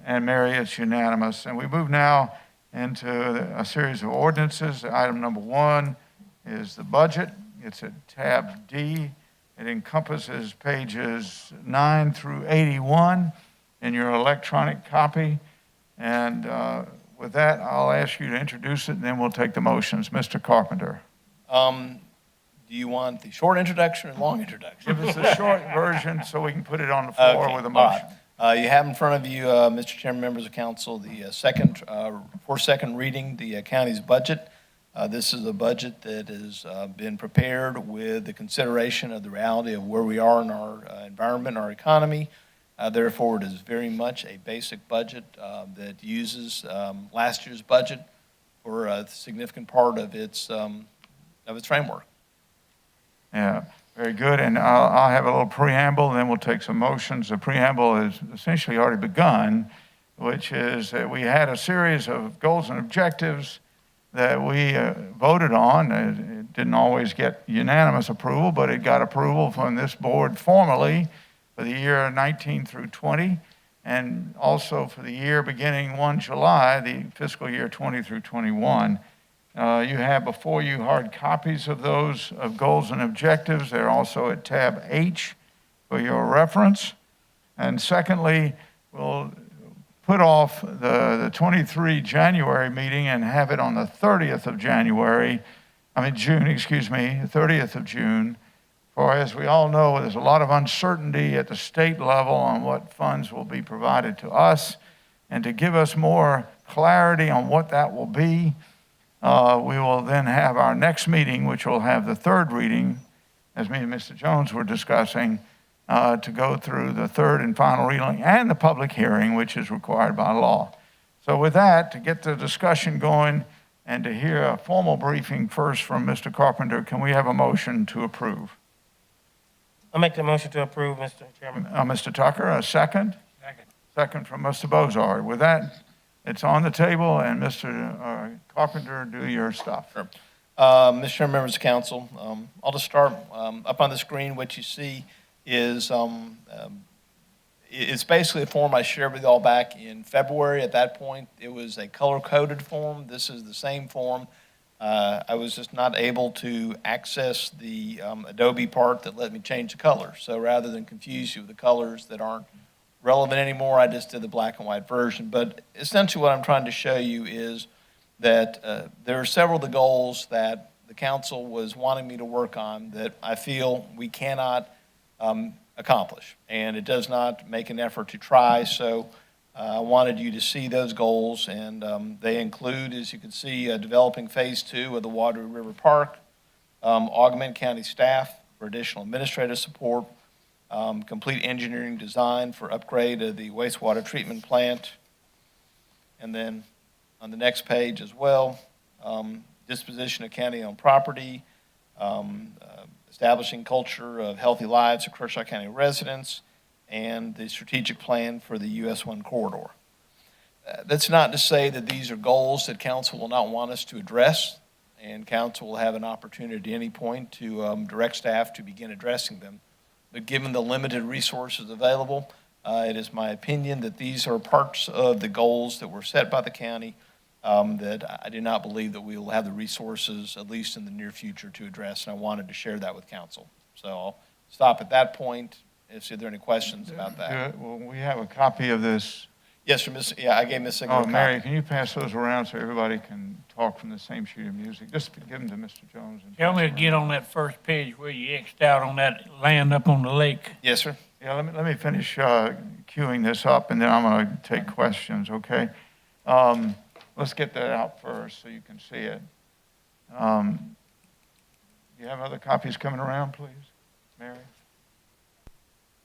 And Mary, it's unanimous. And we move now into a series of ordinances. Item number 1 is the budget. It's at tab D. It encompasses pages 9 through 81 in your electronic copy. And with that, I'll ask you to introduce it, and then we'll take the motions. Mr. Carpenter.
Do you want the short introduction or long introduction?
Give us the short version so we can put it on the floor
Okay,
with a
all
motion.
right. You have in front of you, Mr. Chairman, members of council, the for second reading, the county's budget. This is a budget that has been prepared with the consideration of the reality of where we are in our environment, our economy. Therefore, it is very much a basic budget that uses last year's budget for a significant part of its framework.
Yeah, very good. And I'll have a little preamble, and then we'll take some motions. The preamble is essentially already begun, which is that we had a series of goals and objectives that we voted on. It didn't always get unanimous approval, but it got approval from this board formally for the year 19 through 20, and also for the year beginning 1 July, the fiscal year 20 through 21. You have before you hard copies of those goals and objectives. They're also at tab H for your reference. And secondly, we'll put off the 23 January meeting and have it on the 30th of June, 30th of June. For as we all know, there's a lot of uncertainty at the state level on what funds will be provided to us. And to give us more clarity on what that will be, we will then have our next meeting, which will have the 3rd reading, as me and Mr. Jones were discussing, to go through the 3rd and final reading and the public hearing, which is required by law. So with that, to get the discussion going and to hear a formal briefing first from Mr. Carpenter, can we have a motion to approve?
I'll make the motion to approve, Mr. Chairman.
Mr. Tucker, a second?
Second.
Second from Mr. Bozard. With that, it's on the table, and Mr. Carpenter, do your stuff.
Sure. Mr. Chairman, members of council, I'll just start up on the screen. What you see is It's basically a form I shared with y'all back in February. At that point, it was a color-coded form. This is the same form. I was just not able to access the Adobe part that let me change the color. So rather than confuse you with the colors that aren't relevant anymore, I just did the black and white version. But essentially what I'm trying to show you is that there are several of the goals that the council was wanting me to work on that I feel we cannot accomplish. And it does not make an effort to try. So I wanted you to see those goals, and they include, as you can see, developing Phase 2 of the Waterloo River Park, augment county staff for additional administrative support, complete engineering design for upgrade of the wastewater treatment plant, and then on the next page as well, disposition of county-owned property, establishing culture of healthy lives for Kershaw County residents, and the strategic plan for the US 1 corridor. That's not to say that these are goals that council will not want us to address, and council will have an opportunity at any point to direct staff to begin addressing them. But given the limited resources available, it is my opinion that these are parts of the goals that were set by the county that I do not believe that we will have the resources, at least in the near future, to address, and I wanted to share that with council. So I'll stop at that point. If there are any questions about that.
Well, we have a copy of this.
Yes, sir, Miss. Yeah, I gave Miss Singer a
Oh,
copy.
Mary, can you pass those around so everybody can talk from the same sheet of music? Just give them to Mr. Jones. And
Tell me
pass them
again
around.
on that first page where you X'd out on that land up on the lake.
Yes, sir.
Yeah, let me finish queuing this up, and then I'm going to take questions, okay? Let's get that out first so you can see it. Do you have other copies coming around, please, Mary?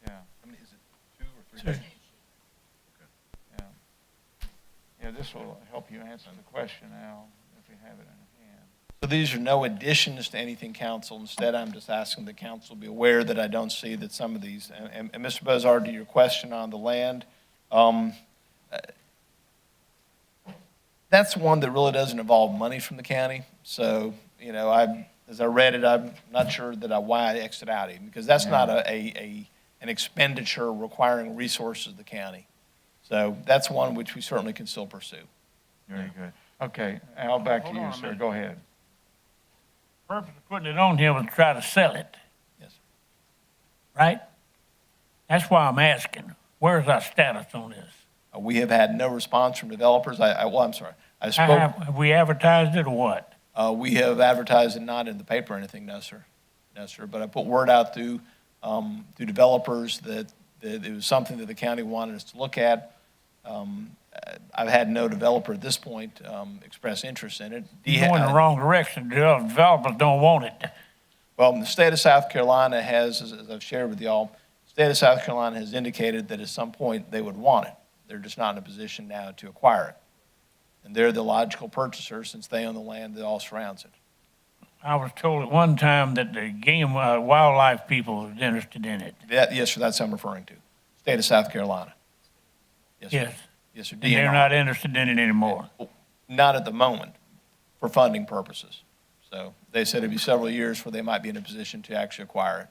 Yeah.
I mean, is it 2 or 3 pages?
Yeah. Yeah, this will help you answer the question now if you have it in hand.
So these are no additions to anything, council. Instead, I'm just asking the council to be aware that I don't see that some of these, and Mr. Bozard, to your question on the land, that's one that really doesn't involve money from the county. So, you know, as I read it, I'm not sure that why I X'd it out even, because that's not an expenditure requiring resources of the county. So that's one which we certainly can still pursue.
Very good. Okay, Al, back to
Hold
you,
on a
sir.
minute.
Go ahead.
Purpose of putting it on here was to try to sell it.
Yes, sir.
Right? That's why I'm asking, where's our status on this?
We have had no response from developers. I'm sorry. I spoke.
Have we advertised it or what?
We have advertised it not in the paper or anything, no, sir. No, sir. But I put word out through developers that it was something that the county wanted us to look at. I've had no developer at this point express interest in it.
You're going in the wrong direction. The developers don't want it.
Well, the state of South Carolina has, as I've shared with y'all, the state of South Carolina has indicated that at some point they would want it. They're just not in a position now to acquire it. And they're the logical purchaser since they own the land that all surrounds it.
I was told at one time that the game wildlife people was interested in it.
Yes, sir, that's what I'm referring to. State of South Carolina. Yes, sir.
Yes.
Yes, sir.
And they're
DNR.
not interested in it anymore.
Not at the moment, for funding purposes. So they said it'd be several years before they might be in a position to actually acquire it.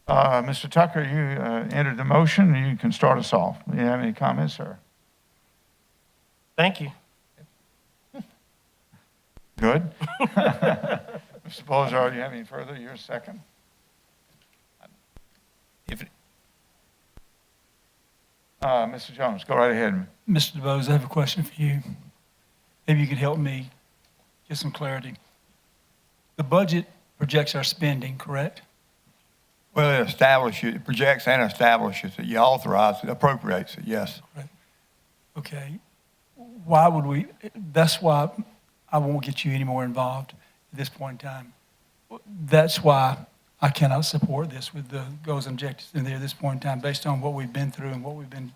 Mr. Tucker, you entered the motion. You can start us off. Do you have any comments, sir?
Thank you.
Good. Mr. Bozard, do you have any further? You're second. Mr. Jones, go right ahead.
Mr. DeBose, I have a question for you. Maybe you could help me get some clarity. The budget projects our spending, correct?
Well, it projects and establishes it. You authorize it, appropriates it, yes.
Okay. Why would we, that's why I won't get you any more involved at this point in time. That's why I cannot support this with the goals and objectives in there at this point in time, based on what we've been through and what we've been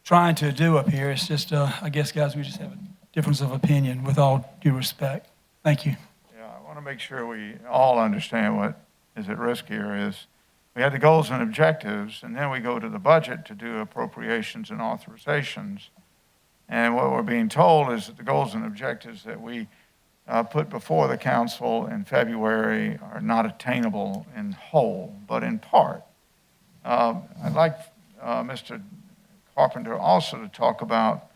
trying to do up here. It's just, I guess, guys, we just have a difference of opinion with all due respect. Thank you.
Yeah, I want to make sure we all understand what is at risk here is we have the goals and objectives, and then we go to the budget to do appropriations and authorizations. And what we're being told is that the goals and objectives that we put before the council in February are not attainable in whole, but in part. I'd like Mr. Carpenter also to talk about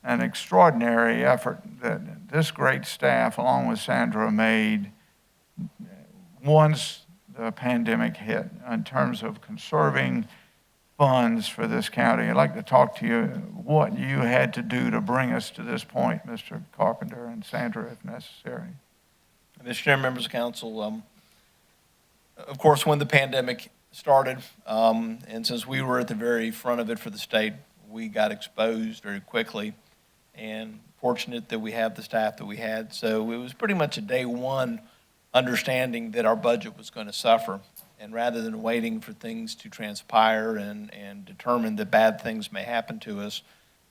an extraordinary effort that this great staff, along with Sandra, made once the pandemic hit in terms of conserving funds for this county. I'd like to talk to you what you had to do to bring us to this point, Mr. Carpenter and Sandra, if necessary.
Mr. Chairman, members of council, of course, when the pandemic started, and since we were at the very front of it for the state, we got exposed very quickly, and fortunate that we have the staff that we had. So it was pretty much a day one understanding that our budget was going to suffer. And rather than waiting for things to transpire and determine that bad things may happen to us,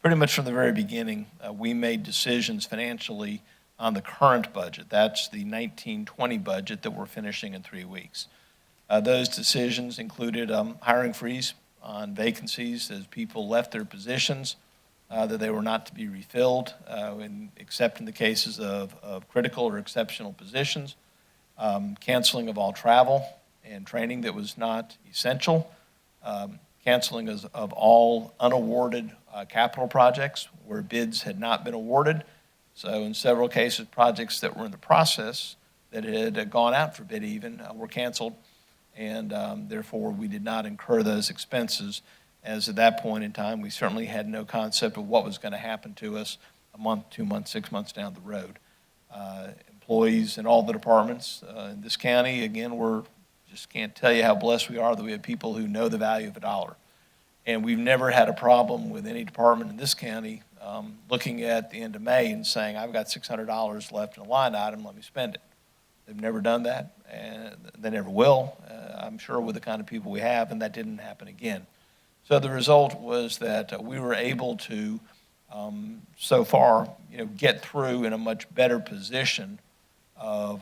pretty much from the very beginning, we made decisions financially on the current budget. That's the 19-20 budget that we're finishing in 3 weeks. Those decisions included hiring freeze on vacancies as people left their positions, that they were not to be refilled, except in the cases of critical or exceptional positions, canceling of all travel and training that was not essential, canceling of all unawarded capital projects where bids had not been awarded. So in several cases, projects that were in the process that had gone out for bid even were canceled, and therefore we did not incur those expenses, as at that point in time we certainly had no concept of what was going to happen to us a month, 2 months, 6 months down the road. Employees in all the departments in this county, again, just can't tell you how blessed we are that we have people who know the value of a dollar. And we've never had a problem with any department in this county looking at the end of May and saying, I've got $600 left in a line item, let me spend it. They've never done that, and they never will, I'm sure, with the kind of people we have, and that didn't happen again. So the result was that we were able to, so far, get through in a much better position of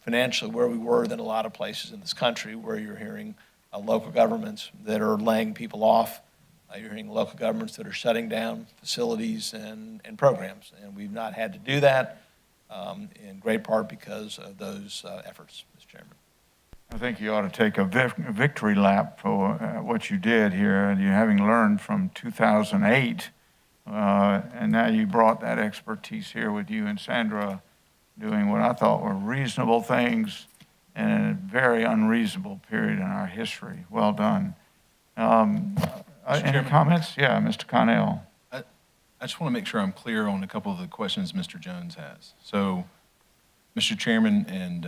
financially where we were than a lot of places in this country, where you're hearing local governments that are laying people off. You're hearing local governments that are shutting down facilities and programs. And we've not had to do that, in great part because of those efforts, Mr. Chairman.
I think you ought to take a victory lap for what you did here, and you having learned from 2008, and now you brought that expertise here with you and Sandra, doing what I thought were reasonable things in a very unreasonable period in our history. Well done. Any comments? Yeah, Mr. Connell.
I just want to make sure I'm clear on a couple of the questions Mr. Jones has. So, Mr. Chairman and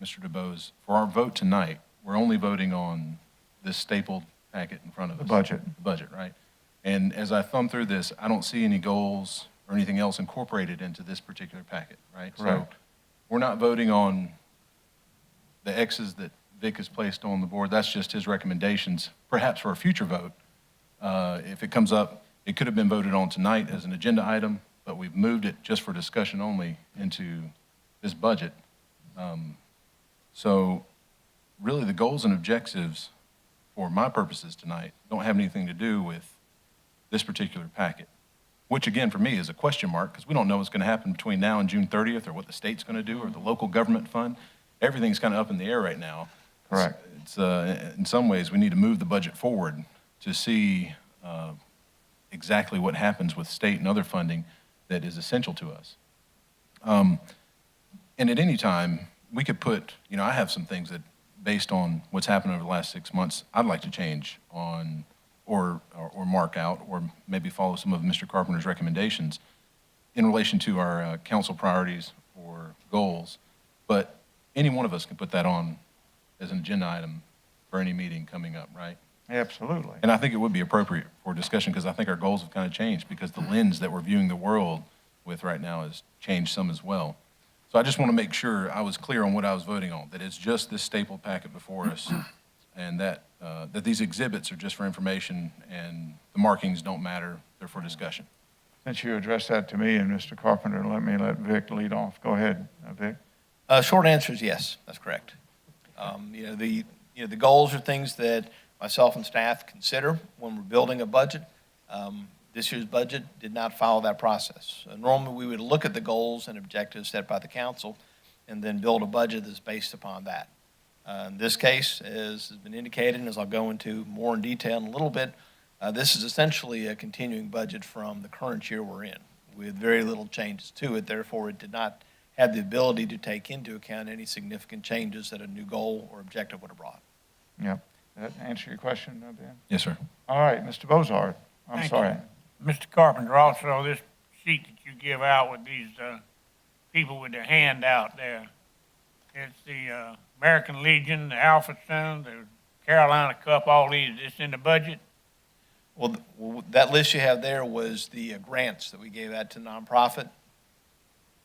Mr. DeBose, for our vote tonight, we're only voting on this stapled packet in front of us.
The
budget, right? And as I thumb through this, I don't see any goals or anything else incorporated into this particular packet, right?
Correct.
So we're not voting on the X's that Vic has placed on the board. That's just his recommendations, perhaps for a future vote. If it comes up, it could have been voted on tonight as an agenda item, but we've moved it just for discussion only into this budget. So really the goals and objectives for my purposes tonight don't have anything to do with this particular packet, which again for me is a question mark because we don't know what's going to happen between now and June 30th or what the state's going to do or the local government fund. Everything's kind of up in the air right now.
Correct.
It's in some ways we need to move the budget forward to see exactly what happens with state and other funding that is essential to us. And at any time, we could put, I have some things that, based on what's happened over the last 6 months, I'd like to change on or mark out or maybe follow some of Mr. Carpenter's recommendations in relation to our council priorities or goals. But any one of us can put that on as an agenda item for any meeting coming up, right?
Absolutely.
And I think it would be appropriate for discussion because I think our goals have kind of changed because the lens that we're viewing the world with right now has changed some as well. So I just want to make sure I was clear on what I was voting on, that it's just this stapled packet before us and that these exhibits are just for information and the markings don't matter, they're for discussion.
Since you addressed that to me and Mr. Carpenter, let Vic lead off. Go ahead, Vic.
Short answer is yes, that's correct. The goals are things that myself and staff consider when we're building a budget. This year's budget did not follow that process. Normally, we would look at the goals and objectives set by the council and then build a budget that's based upon that. In this case, as has been indicated, and as I'll go into more in detail in a little bit, this is essentially a continuing budget from the current year we're in, with very little changes to it. Therefore, it did not have the ability to take into account any significant changes that a new goal or objective would have brought.
Yep. That answer your question, Ben?
Yes, sir.
All right, Mr. Bozard. I'm
Thank
sorry.
you. Mr. Carpenter, also this sheet that you give out with these people with their hand out there, it's the American Legion, the Alpha Stone, the Carolina Cup, all these, it's in the budget?
Well, that list you have there was the grants that we gave out to nonprofit.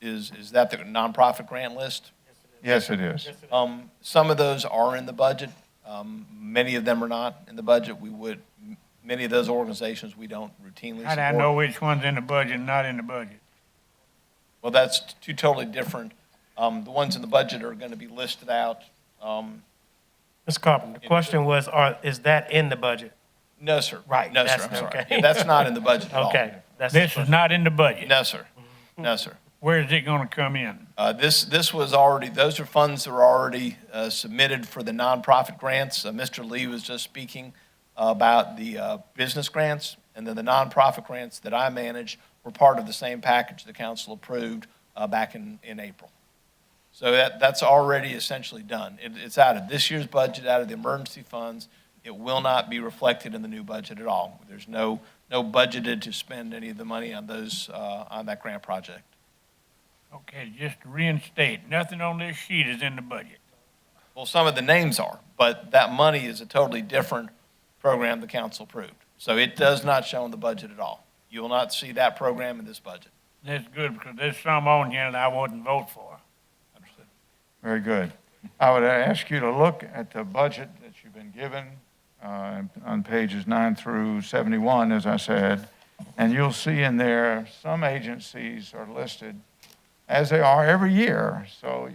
Is that the nonprofit grant list?
Yes, it is.
Some of those are in the budget. Many of them are not in the budget. Many of those organizations we don't routinely support.
How do I know which one's in the budget and not in the budget?
Well, that's two totally different. The ones in the budget are going to be listed out.
Ms. Carpenter, the question was, is that in the budget?
No, sir.
Right,
No, sir,
that's-
I'm sorry.
okay.
Yeah, that's not in the budget at all.
Okay. that's the
This is
question.
not in the budget.
No, sir. No, sir.
Where is it gonna come in?
This was already, those are funds that were already submitted for the nonprofit grants. Mr. Lee was just speaking about the business grants, and then the nonprofit grants that I manage were part of the same package the council approved back in April. So that's already essentially done. It's out of this year's budget, out of the emergency funds. It will not be reflected in the new budget at all. There's no budgeted to spend any of the money on those, on that grant project.
Okay, just to reinstate, nothing on this sheet is in the budget.
Well, some of the names are, but that money is a totally different program the council approved. So it does not show in the budget at all. You will not see that program in this budget.
That's good, because there's some on here that I wouldn't vote for.
Understood.
Very good. I would ask you to look at the budget that you've been given on pages 9 through 71, as I said, and you'll see in there some agencies are listed as they are every year. So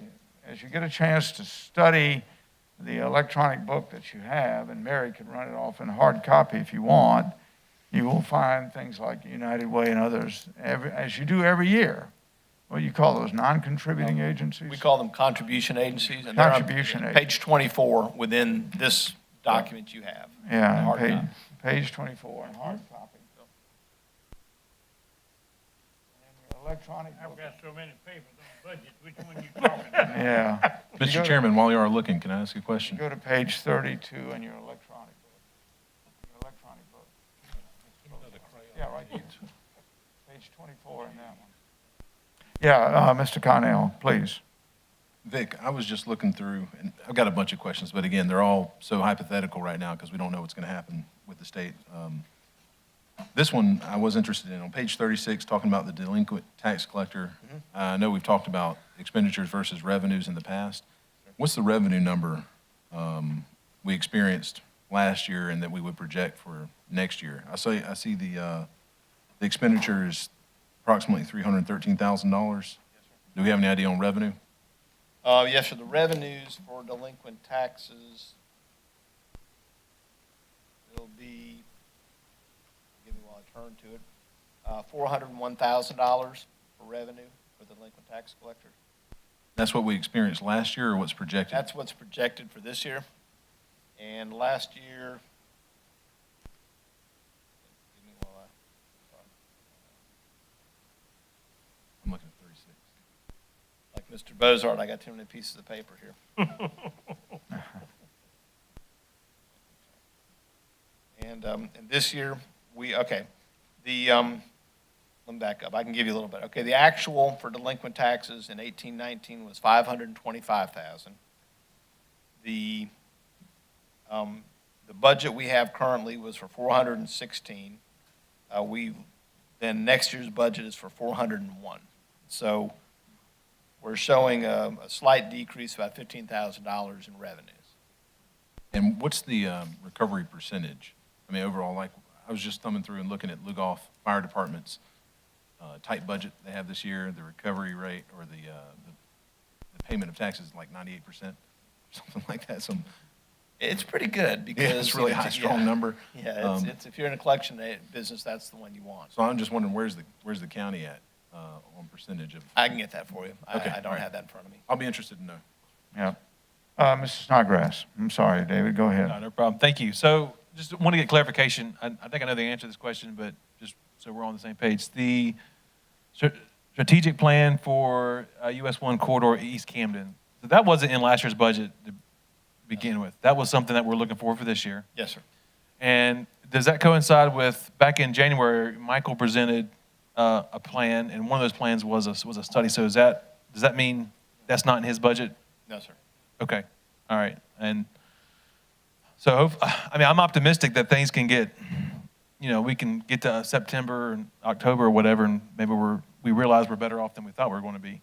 as you get a chance to study the electronic book that you have, and Mary can run it off in hard copy if you want, you will find things like United Way and others, as you do every year. What do you call those, non-contributing agencies?
We call them contribution agencies. And they're on
Contribution
page 24 within this document you have.
Yeah,
Hard
and
copy.
page 24 in hard copy. And your electronic
I've
book.
got so many papers on budget, which one you talking about?
Yeah. You
Mr.
go-
Chairman, while you are looking, can I ask you a question?
Go to page 32 in your electronic book. Your electronic book. Yeah, right here. Page 24 in that one. Yeah, Mr. Connell, please.
Vic, I was just looking through, and I've got a bunch of questions, but again, they're all so hypothetical right now because we don't know what's going to happen with the state. This one I was interested in, on page 36, talking about the delinquent tax collector. I know we've talked about expenditures versus revenues in the past. What's the revenue number we experienced last year and that we would project for next year? I see the expenditure is approximately $313,000. Do we have any idea on revenue?
Yes, sir. The revenues for delinquent taxes will be, give me while I turn to it, $401,000 for revenue for the delinquent tax collector.
That's what we experienced last year or what's projected?
That's what's projected for this year. And last year, give me while
I'm looking at 36.
like Mr. Bozart, I got too many pieces of paper here. And this year, let me back up. I can give you a little bit. Okay, the actual for delinquent taxes in 18-19 was $525,000. The budget we have currently was for $416. Then next year's budget is for $401. So we're showing a slight decrease of about $15,000 in revenues.
And what's the recovery percentage? I mean, overall, like, I was just thumbing through and looking at Lugoff Fire Department's tight budget they have this year, the recovery rate or the payment of taxes is like 98%, something like that. So
It's pretty good because.
yeah, it's really high, strong number.
Yeah, it's if you're in a collection business, that's the one you want.
So I'm just wondering, where's the county at on percentage of?
I can get that for you.
Okay,
I don't
all right.
have that in front of me.
I'll be interested to know.
Yeah. Mr. Snodgrass, I'm sorry, David, go ahead.
No, no problem. Thank you. So just want to get clarification. I think I know the answer to this question, but just so we're on the same page. The strategic plan for US 1 corridor East Camden, so that wasn't in last year's budget to begin with. That was something that we're looking for this year.
Yes, sir.
And does that coincide with, back in January, Michael presented a plan, and one of those plans was a study. So does that mean that's not in his budget?
No, sir.
Okay, all right. And so, I'm optimistic that things can get, we can get to September and October or whatever, and maybe we realize we're better off than we thought we were going to be.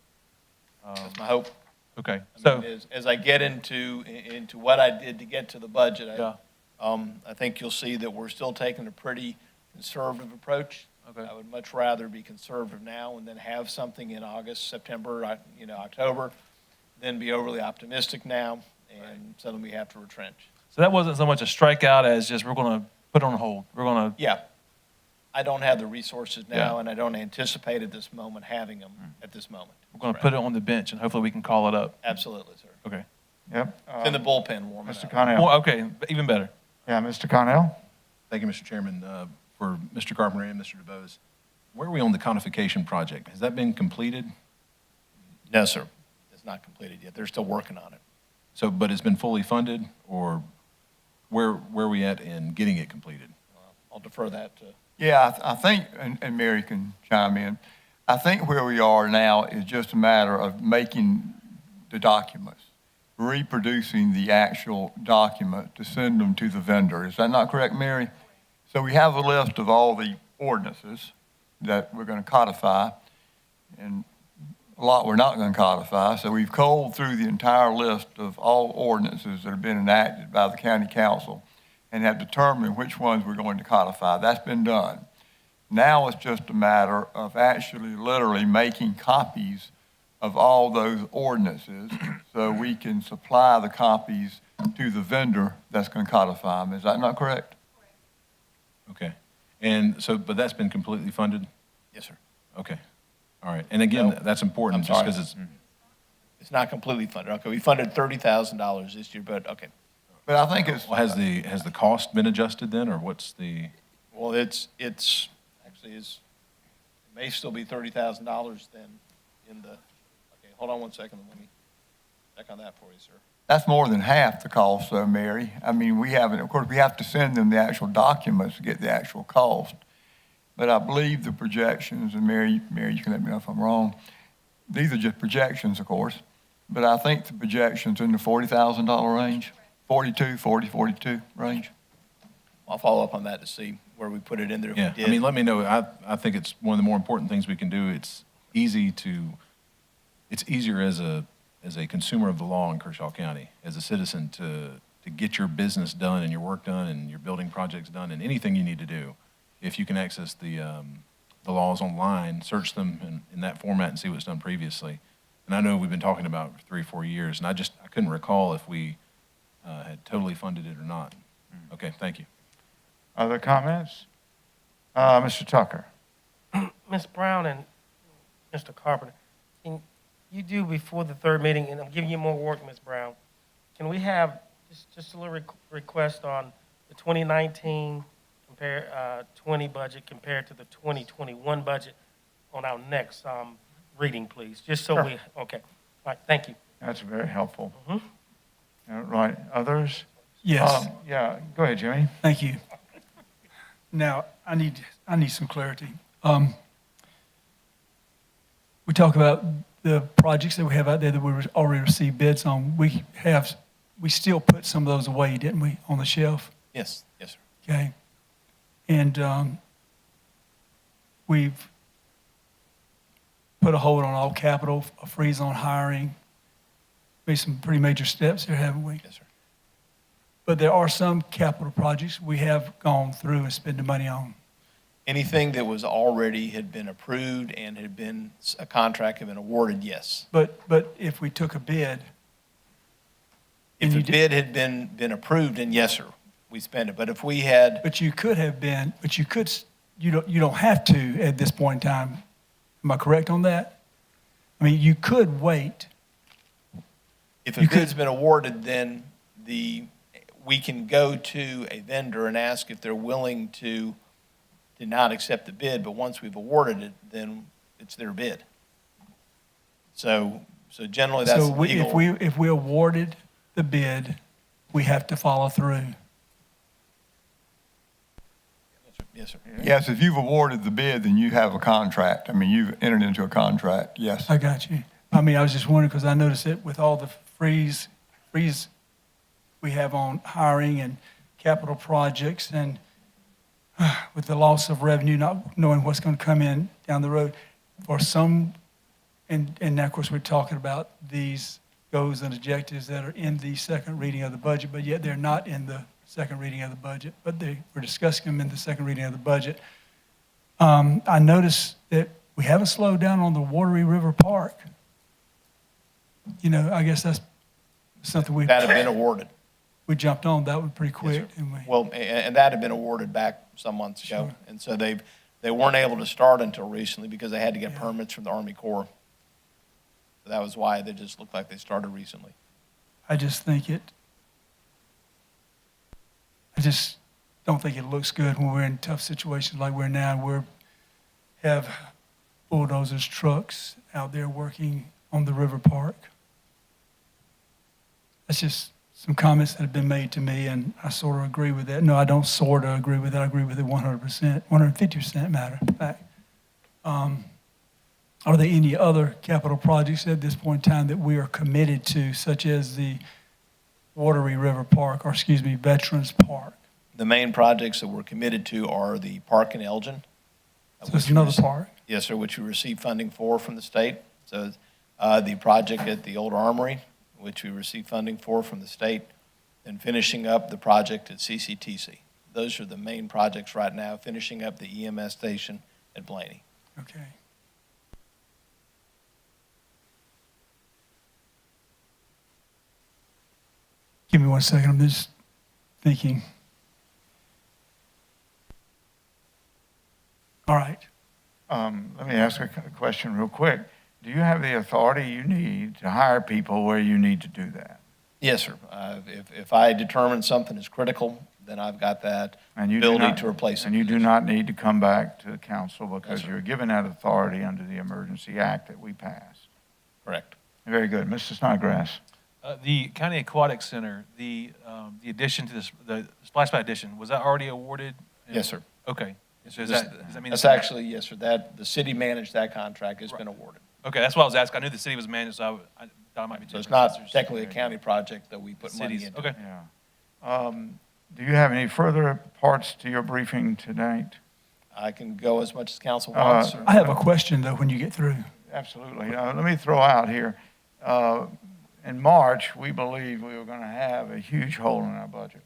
That's my hope.
Okay,
I mean, as I get into what I did to get to the budget,
Yeah.
I think you'll see that we're still taking a pretty conservative approach.
Okay.
I would much rather be conservative now and then have something in August, September, October, than be overly optimistic now and suddenly we have to retrench.
So that wasn't so much a strikeout as just we're going to put it on hold. We're going to,
Yeah. I don't have the resources now,
Yeah.
and I don't anticipate at this moment having them at this moment.
we're going to put it on the bench, and hopefully we can call it up.
Absolutely, sir.
Okay.
Yep.
It's in the bullpen warming
Mr.
up.
Connell.
Well, okay, even better.
Yeah, Mr. Connell?
Thank you, Mr. Chairman. For Mr. Carpenter and Mr. DeBose, where are we on the conification project? Has that been completed?
No, sir. It's not completed yet. They're still working on it.
So, but it's been fully funded, or where are we at in getting it completed?
I'll defer that to.
Yeah, I think, and Mary can chime in, I think where we are now is just a matter of making the documents, reproducing the actual document to send them to the vendor. Is that not correct, Mary? So we have a list of all the ordinances that we're going to codify, and a lot we're not going to codify. So we've culled through the entire list of all ordinances that have been enacted by the county council and have determined which ones we're going to codify. That's been done. Now it's just a matter of actually literally making copies of all those ordinances so we can supply the copies to the vendor that's going to codify them. Is that not correct?
Okay. And so, but that's been completely funded?
Yes, sir.
Okay. All right. And again,
No.
that's important
I'm
just
sorry.
because it's,
It's not completely funded. Okay, we funded $30,000 this year, but okay.
But I think it's,
well, has the cost been adjusted then, or what's the?
Well, it's actually it may still be $30,000 then in the, okay, hold on one second. Let me check on that for you, sir.
that's more than half the cost though, Mary. I mean, we haven't, of course, we have to send them the actual documents to get the actual cost. But I believe the projections, and Mary, you can let me know if I'm wrong. These are just projections, of course. But I think the projections in the $40,000 range, 42 range.
I'll follow up on that to see where we put it in there if we
Yeah.
did.
I mean, let me know. I think it's one of the more important things we can do. It's easier as a consumer of the law in Kershaw County, as a citizen to get your business done and your work done and your building projects done and anything you need to do. If you can access the laws online, search them in that format and see what's done previously. And I know we've been talking about it for 3 or 4 years, and I couldn't recall if we had totally funded it or not. Okay, thank you.
Other comments? Mr. Tucker?
Ms. Brown and Mr. Carpenter, can you do before the third meeting, and I'm giving you more work, Ms. Brown, can we have just a little request on the 2019 20 budget compared to the 2021 budget on our next reading, please? Just so
Sure.
okay. All right, thank you.
That's very helpful.
Mhm.
All right, others?
Yes,
Yeah, go ahead, Jimmy.
thank you. Now, I need some clarity. We talk about the projects that we have out there that we already received bids on. We still put some of those away, didn't we, on the shelf?
Yes, yes, sir.
Okay. And we've put a hold on all capital, a freeze on hiring. Made some pretty major steps there, haven't we?
Yes, sir.
But there are some capital projects we have gone through and spent the money on.
Anything that was already had been approved and had been, a contract had been awarded, yes.
But if we took a bid,
If
And
the
you did-
bid had been approved, then yes, sir, we spend it. But if we had,
but you could have been, but you don't have to at this point in time. Am I correct on that? I mean, you could wait.
If a
You could-
bid's been awarded, then we can go to a vendor and ask if they're willing to not accept the bid, but once we've awarded it, then it's their bid. So generally, that's
So
legal.
if we awarded the bid, we have to follow through.
Yes, sir.
Yes, if you've awarded the bid, then you have a contract. I mean, you've entered into a contract, yes.
I got you. I mean, I was just wondering, because I noticed that with all the freeze we have on hiring and capital projects, and with the loss of revenue, not knowing what's going to come in down the road, for some, and now, of course, we're talking about these goals and objectives that are in the second reading of the budget, but yet they're not in the second reading of the budget, but we're discussing them in the second reading of the budget. I noticed that we haven't slowed down on the Watery River Park. You know, I guess that's something
That had been awarded.
we jumped on that one pretty quick,
Yes, sir.
didn't we?
Well, and that had been awarded back some months ago.
Sure.
And so they weren't able to start until recently because they had to get permits from the Army Corps. So that was why they just looked like they started recently.
I just don't think it looks good when we're in tough situations like we're now. We have bulldozers, trucks out there working on the river park. That's just some comments that have been made to me, and I sort of agree with that. No, I don't sort of agree with it. I agree with it 100%, 150% matter of fact. Are there any other capital projects at this point in time that we are committed to, such as the Watery River Park, or excuse me, Veterans Park?
The main projects that we're committed to are the park in Elgin.
So it's another park?
Yes, sir, which we received funding for from the state. So the project at the old armory, which we received funding for from the state, and finishing up the project at CCTC. Those are the main projects right now, finishing up the EMS station at Blaney.
Okay. Give me 1 second. I'm just thinking. All right.
Let me ask a question real quick. Do you have the authority you need to hire people where you need to do that?
Yes, sir. If I determine something is critical, then I've got that ability to replace it.
And you do not need to come back to the council because
Yes, sir.
you're given that authority under the Emergency Act that we passed.
Correct.
Very good. Mr. Snodgrass.
The County Aquatic Center, the addition to this, the splash pad addition, was that already awarded?
Yes, sir.
Okay. So does that mean?
That's actually, yes, sir, the city managed that contract, has been awarded.
Okay, that's what I was asking. I knew the city was managed, so I thought it might be.
So it's
different.
not technically a county project that we put money
Cities,
into.
okay.
Yeah. Do you have any further parts to your briefing tonight?
I can go as much as council wants. or-
I have a question, though, when you get through.
Absolutely. Let me throw out here, in March, we believed we were going to have a huge hole in our budget.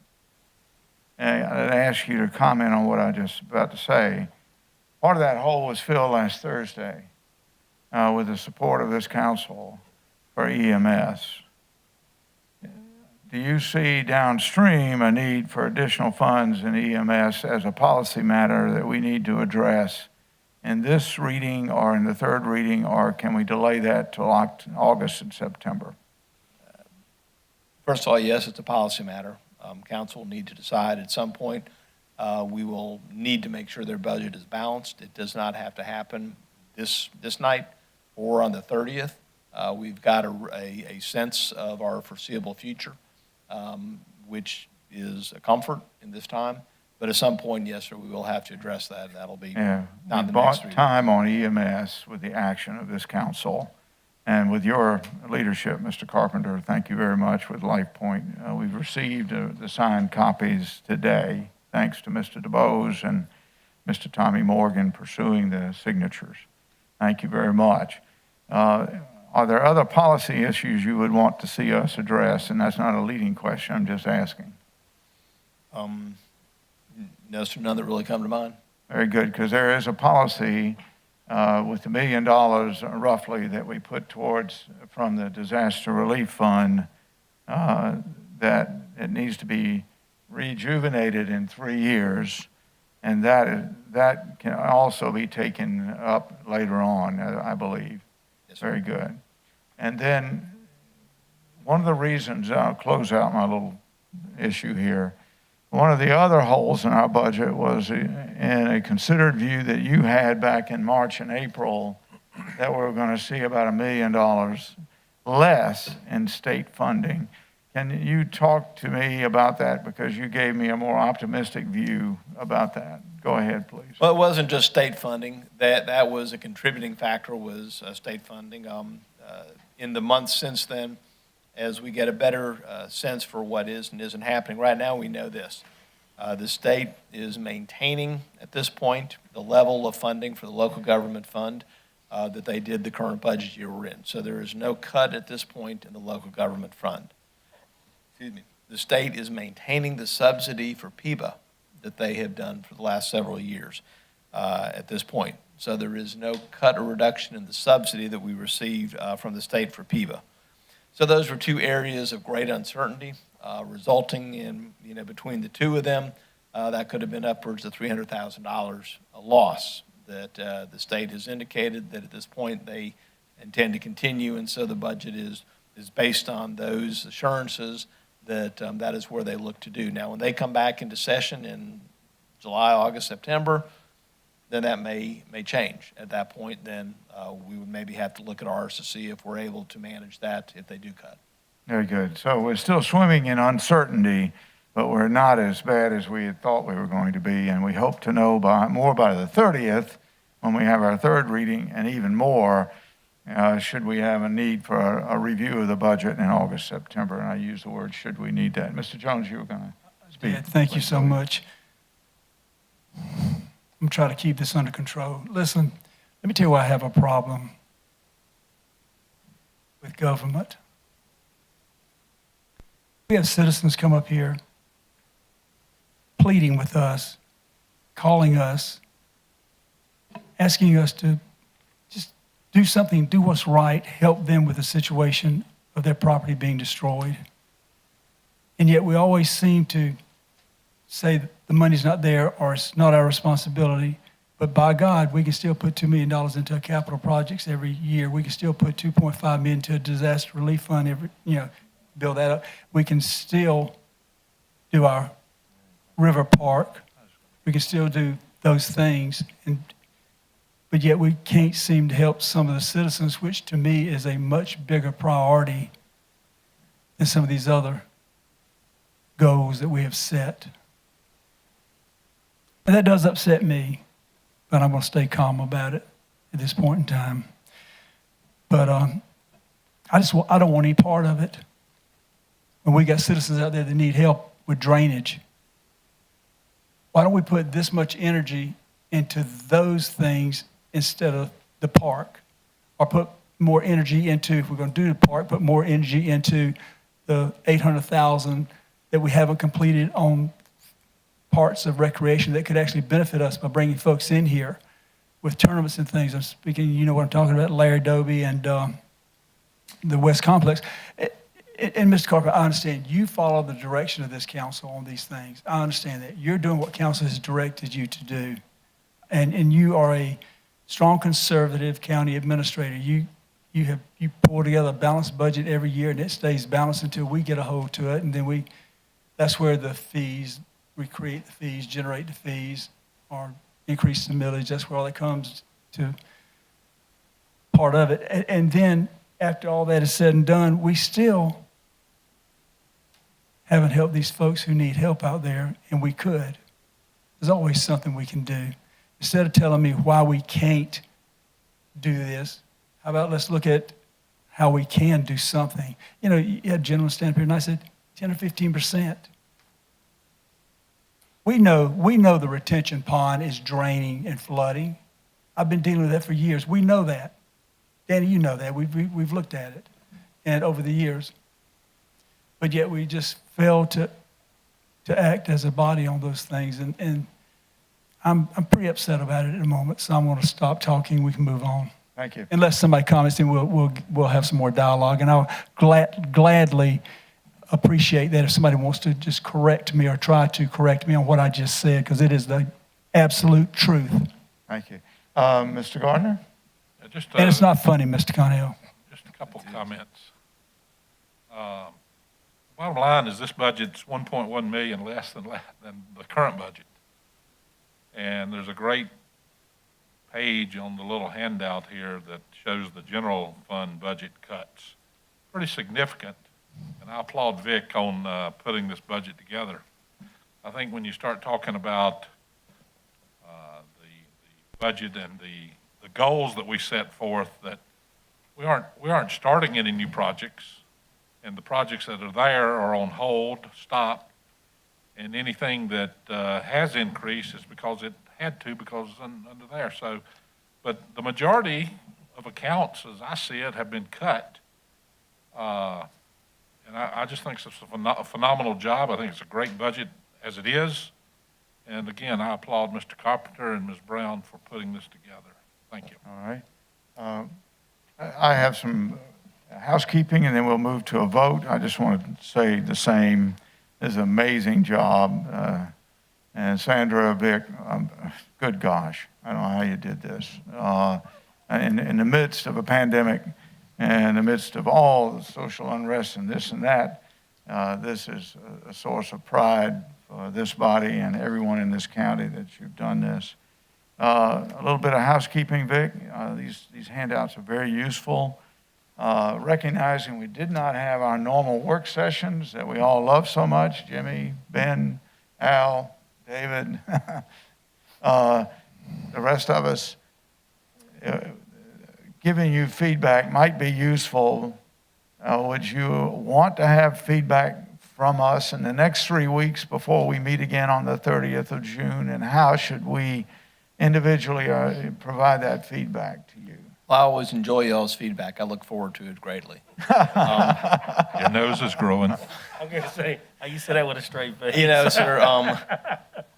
And I'd ask you to comment on what I just about to say. Part of that hole was filled last Thursday with the support of this council for EMS. Do you see downstream a need for additional funds in EMS as a policy matter that we need to address in this reading or in the third reading, or can we delay that till August and September?
First of all, yes, it's a policy matter. Council will need to decide at some point. We will need to make sure their budget is balanced. It does not have to happen this night or on the 30th. We've got a sense of our foreseeable future, which is a comfort in this time. But at some point, yes, sir, we will have to address that, and that'll be
Yeah,
not
we
the next
bought
reading.
time on EMS with the action of this council. And with your leadership, Mr. Carpenter, thank you very much with LifePoint. We've received the signed copies today, thanks to Mr. DeBose and Mr. Tommy Morgan pursuing the signatures. Thank you very much. Are there other policy issues you would want to see us address? And that's not a leading question, I'm just asking.
No, sir, none that really come to mind.
Very good, because there is a policy with the $1 million roughly that we put towards from the disaster relief fund that it needs to be rejuvenated in 3 years, and that can also be taken up later on, I believe.
Yes, sir.
Very good. And then one of the reasons, I'll close out my little issue here. One of the other holes in our budget was in a considered view that you had back in March and April that we were going to see about $1 million less in state funding. Can you talk to me about that? Because you gave me a more optimistic view about that. Go ahead, please.
Well, it wasn't just state funding. That was a contributing factor, was state funding. In the months since then, as we get a better sense for what is and isn't happening, right now we know this. The state is maintaining, at this point, the level of funding for the local government fund that they did the current budget year we're in. So there is no cut at this point in the local government fund. Excuse me. The state is maintaining the subsidy for PIBA that they have done for the last several years at this point. So there is no cut or reduction in the subsidy that we received from the state for PIBA. So those were two areas of great uncertainty, resulting in, between the two of them, that could have been upwards of $300,000 a loss that the state has indicated that at this point they intend to continue, and so the budget is based on those assurances that that is where they look to do. Now, when they come back into session in July, August, September, then that may change. At that point, then we would maybe have to look at ours to see if we're able to manage that if they do cut.
Very good. So we're still swimming in uncertainty, but we're not as bad as we had thought we were going to be, and we hope to know more by the 30th when we have our third reading, and even more should we have a need for a review of the budget in August, September, and I use the word should we need that. Mr. Jones, you were going to speak.
Yeah, thank you so much. I'm going to try to keep this under control. Listen, let me tell you why I have a problem with government. We have citizens come up here pleading with us, calling us, asking us to just do something, do what's right, help them with the situation of their property being destroyed. And yet we always seem to say that the money's not there or it's not our responsibility. But by God, we can still put $2 million into capital projects every year. We can still put $2.5 million into a disaster relief fund build that up. We can still do our river park. We can still do those things. But yet we can't seem to help some of the citizens, which to me is a much bigger priority than some of these other goals that we have set. And that does upset me, but I'm going to stay calm about it at this point in time. But I don't want any part of it. When we got citizens out there that need help with drainage, why don't we put this much energy into those things instead of the park? Or put more energy into, if we're going to do the park, put more energy into the $800,000 that we haven't completed on parts of recreation that could actually benefit us by bringing folks in here with tournaments and things. I'm speaking, you know what I'm talking about, Larry Doby and the West Complex. And Mr. Carper, I understand you follow the direction of this council on these things. I understand that. You're doing what council has directed you to do. And you are a strong conservative county administrator. You pull together a balanced budget every year, and it stays balanced until we get a hold to it. And then that's where the fees, we create the fees, generate the fees, or increase the millage. That's where all that comes to part of it. And then after all that is said and done, we still haven't helped these folks who need help out there, and we could. There's always something we can do. Instead of telling me why we can't do this, how about let's look at how we can do something. You know, you had a gentleman stand up here, and I said 10 or 15%. We know the retention pond is draining and flooding. I've been dealing with that for years. We know that. Danny, you know that. We've looked at it and over the years. But yet we just fail to act as a body on those things. And I'm pretty upset about it at the moment, so I'm going to stop talking. We can move on.
Thank you.
Unless somebody comments, then we'll have some more dialogue. And I'll gladly appreciate that if somebody wants to just correct me or try to correct me on what I just said, because it is the absolute truth.
Thank you. Mr. Gardner?
Just,
And it's not funny, Mr. Connell.
just a couple of comments. Bottom line is this budget's 1.1 million less than the current budget. And there's a great page on the little handout here that shows the general fund budget cuts. Pretty significant, and I applaud Vic on putting this budget together. I think when you start talking about the budget and the goals that we set forth, that we aren't starting any new projects, and the projects that are there are on hold, stopped, and anything that has increased is because it had to, because it's under there. So, but the majority of accounts, as I see it, have been cut. And I just think it's a phenomenal job. I think it's a great budget as it is. And again, I applaud Mr. Carpenter and Ms. Brown for putting this together. Thank you.
All right. I have some housekeeping, and then we'll move to a vote. I just want to say the same. This is an amazing job. And Sandra, Vic, good gosh, I don't know how you did this. In the midst of a pandemic, and in the midst of all the social unrest and this and that, this is a source of pride for this body and everyone in this county that you've done this. A little bit of housekeeping, Vic. These handouts are very useful. Recognizing we did not have our normal work sessions that we all love so much, Jimmy, Ben, Al, David, the rest of us, giving you feedback might be useful. Would you want to have feedback from us in the next 3 weeks before we meet again on the 30th of June? And how should we individually provide that feedback to you?
I always enjoy y'all's feedback. I look forward to it greatly.
Your nose is growing.
I'm going to say, you said that with a straight face.
You know, sir,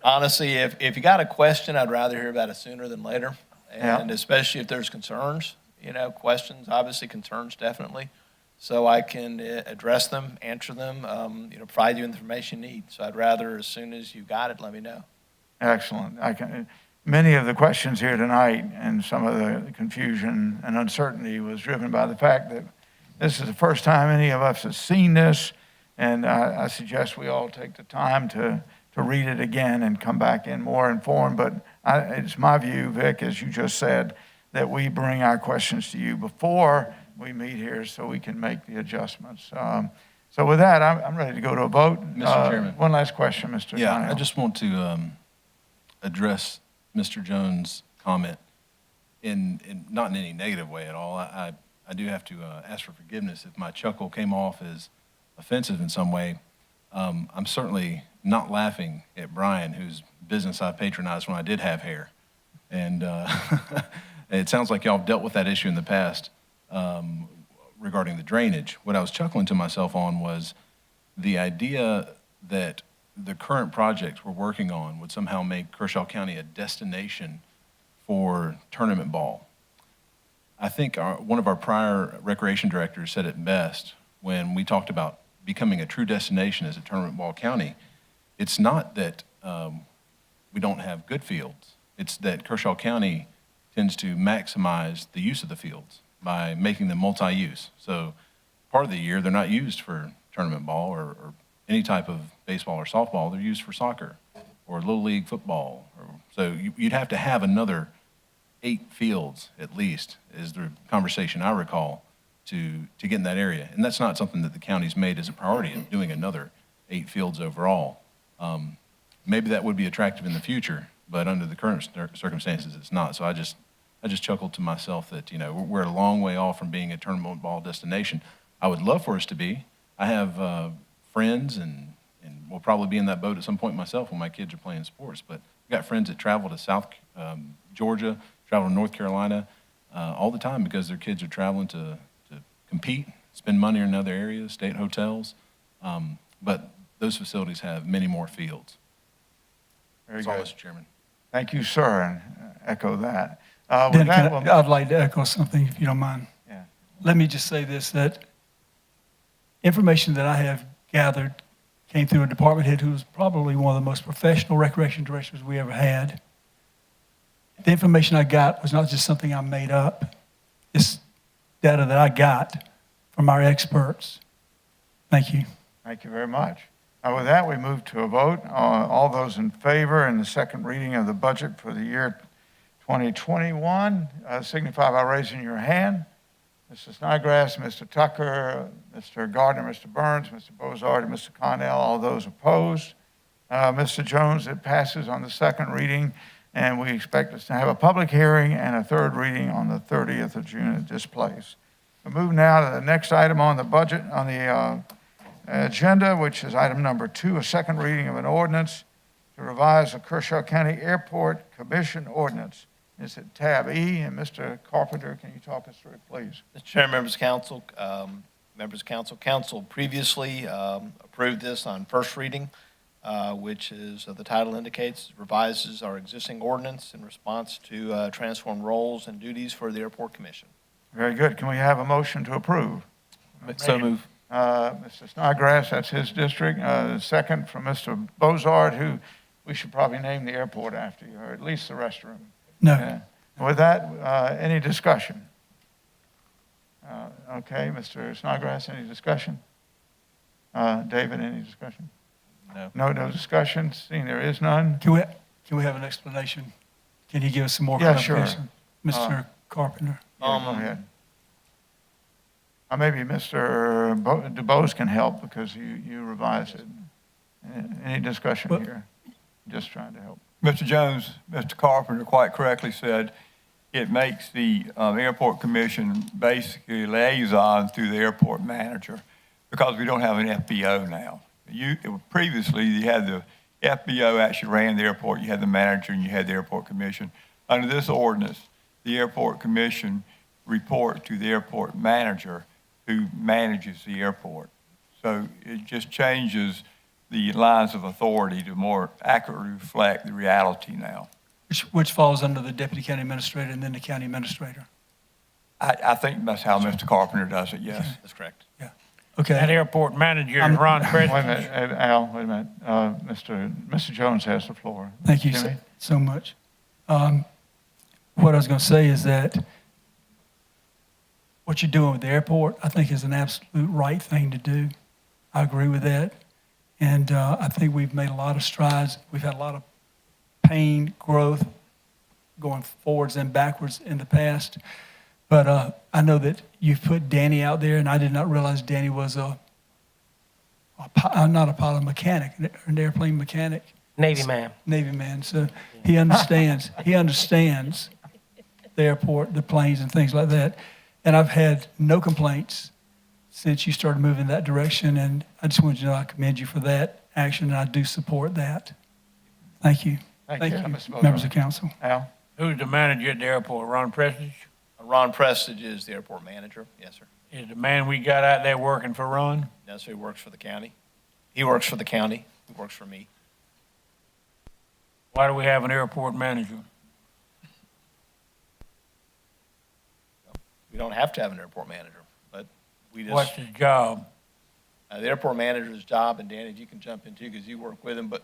honestly, if you got a question, I'd rather hear about it sooner than later. And especially if there's concerns, questions, obviously concerns, definitely. So I can address them, answer them, provide you information you need. So I'd rather, as soon as you got it, let me know.
Excellent. Many of the questions here tonight and some of the confusion and uncertainty was driven by the fact that this is the first time any of us has seen this, and I suggest we all take the time to read it again and come back in more informed. But it's my view, Vic, as you just said, that we bring our questions to you before we meet here so we can make the adjustments. So with that, I'm ready to go to a vote.
Mr. Chairman.
One last question, Mr.
Yeah,
Donnell.
I just want to address Mr. Jones' comment not in any negative way at all. I do have to ask for forgiveness if my chuckle came off as offensive in some way. I'm certainly not laughing at Brian, whose business I patronized when I did have hair. And it sounds like y'all have dealt with that issue in the past regarding the drainage. What I was chuckling to myself on was the idea that the current projects we're working on would somehow make Kershaw County a destination for tournament ball. I think one of our prior recreation directors said it best when we talked about becoming a true destination as a tournament ball county. It's not that we don't have good fields. It's that Kershaw County tends to maximize the use of the fields by making them multi-use. So part of the year, they're not used for tournament ball or any type of baseball or softball. They're used for soccer or Little League football. So you'd have to have another 8 fields at least, is the conversation I recall, to get in that area. And that's not something that the county's made as a priority of doing another 8 fields overall. Maybe that would be attractive in the future, but under the current circumstances, it's not. So I just chuckled to myself that, we're a long way off from being a tournament ball destination. I would love for us to be. I have friends, and will probably be in that boat at some point myself when my kids are playing sports, but I've got friends that travel to South Georgia, travel to North Carolina all the time because their kids are traveling to compete, spend money in other areas, stay at hotels. But those facilities have many more fields.
Very
That's all,
good.
Mr. Chairman.
Thank you, sir, and echo that.
Dan, I'd like to echo something, if you don't mind.
Yeah.
Let me just say this, that information that I have gathered came through a department head who was probably one of the most professional recreation directors we ever had. The information I got was not just something I made up. It's data that I got from our experts. Thank you.
Thank you very much. With that, we move to a vote. All those in favor in the second reading of the budget for the year 2021, signify by raising your hand. Mr. Snodgrass, Mr. Tucker, Mr. Gardner, Mr. Burns, Mr. Bozard, and Mr. Connell, all those opposed. Mr. Jones, it passes on the second reading, and we expect us to have a public hearing and a third reading on the 30th of June at this place. We move now to the next item on the budget, on the agenda, which is item number 2, a second reading of an ordinance to revise the Kershaw County Airport Commission ordinance. It's at tab E, and Mr. Carpenter, can you talk us through it, please?
Mr. Chair, members of council, council previously approved this on first reading, which is, the title indicates, revises our existing ordinance in response to transform roles and duties for the Airport Commission.
Very good. Can we have a motion to approve?
So move.
Mr. Snodgrass, that's his district. Second from Mr. Bozard, who we should probably name the airport after you, or at least the restroom.
No.
With that, any discussion? Okay, Mr. Snodgrass, any discussion? David, any discussion?
No.
No discussion. Seeing there is none.
Can we have an explanation? Can you give us some more
Yeah, sure.
clarification? Mr. Carpenter?
Yeah, go ahead. Maybe Mr. DuBose can help because you revised it. Any discussion here? Just trying to help.
Mr. Jones, Mr. Carpenter quite correctly said it makes the Airport Commission basically liaison to the airport manager because we don't have an FBO now. Previously, you had the FBO actually ran the airport, you had the manager, and you had the Airport Commission. Under this ordinance, the Airport Commission reports to the airport manager who manages the airport. So it just changes the lines of authority to more accurately reflect the reality now.
Which falls under the deputy county administrator and then the county administrator.
I think that's how Mr. Carpenter does it, yes.
That's correct.
Yeah.
That
Okay.
airport manager is Ron
Wait a
Preston.
minute, Al, wait a minute. Mr. Jones has the floor.
Thank you
Jimmy?
so much. What I was going to say is that what you're doing with the airport, I think is an absolute right thing to do. I agree with that. And I think we've made a lot of strides. We've had a lot of pain, growth, going forwards and backwards in the past. But I know that you've put Danny out there, and I did not realize Danny was not a pilot, mechanic, an airplane mechanic.
Navy man.
Navy man. So he understands the airport, the planes and things like that. And I've had no complaints since you started moving in that direction. And I just wanted you to know I commend you for that action, and I do support that. Thank you.
Thank you, Mr. Bozard.
Members of council.
Al?
Who's the manager at the airport, Ron Preston?
Ron Prestige is the airport manager, yes, sir.
Is the man we got out there working for Ron?
No, sir, he works for the county. He works for the county, he works for me.
Why do we have an airport manager?
We don't have to have an airport manager, but we just.
What's his job?
The airport manager's job, and Danny, you can jump in too because you work with him, but.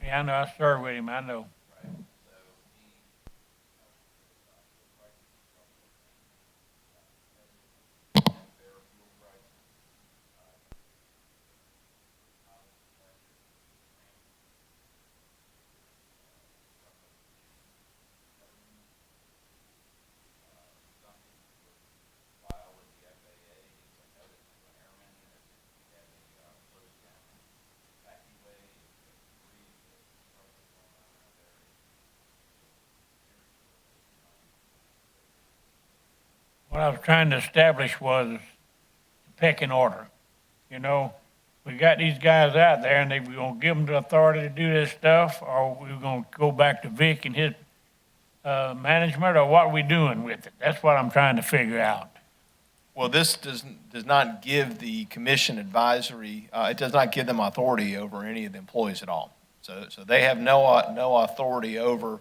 Yeah, I know, I served with him, I know. What I was trying to establish was the pecking order. You know, we got these guys out there and we're gonna give them the authority to do this stuff, or we're gonna go back to Vic and his management, or what are we doing with it? That's what I'm trying to figure out.
Well, this does not give the commission advisory, it does not give them authority over any of the employees at all. So they have no authority over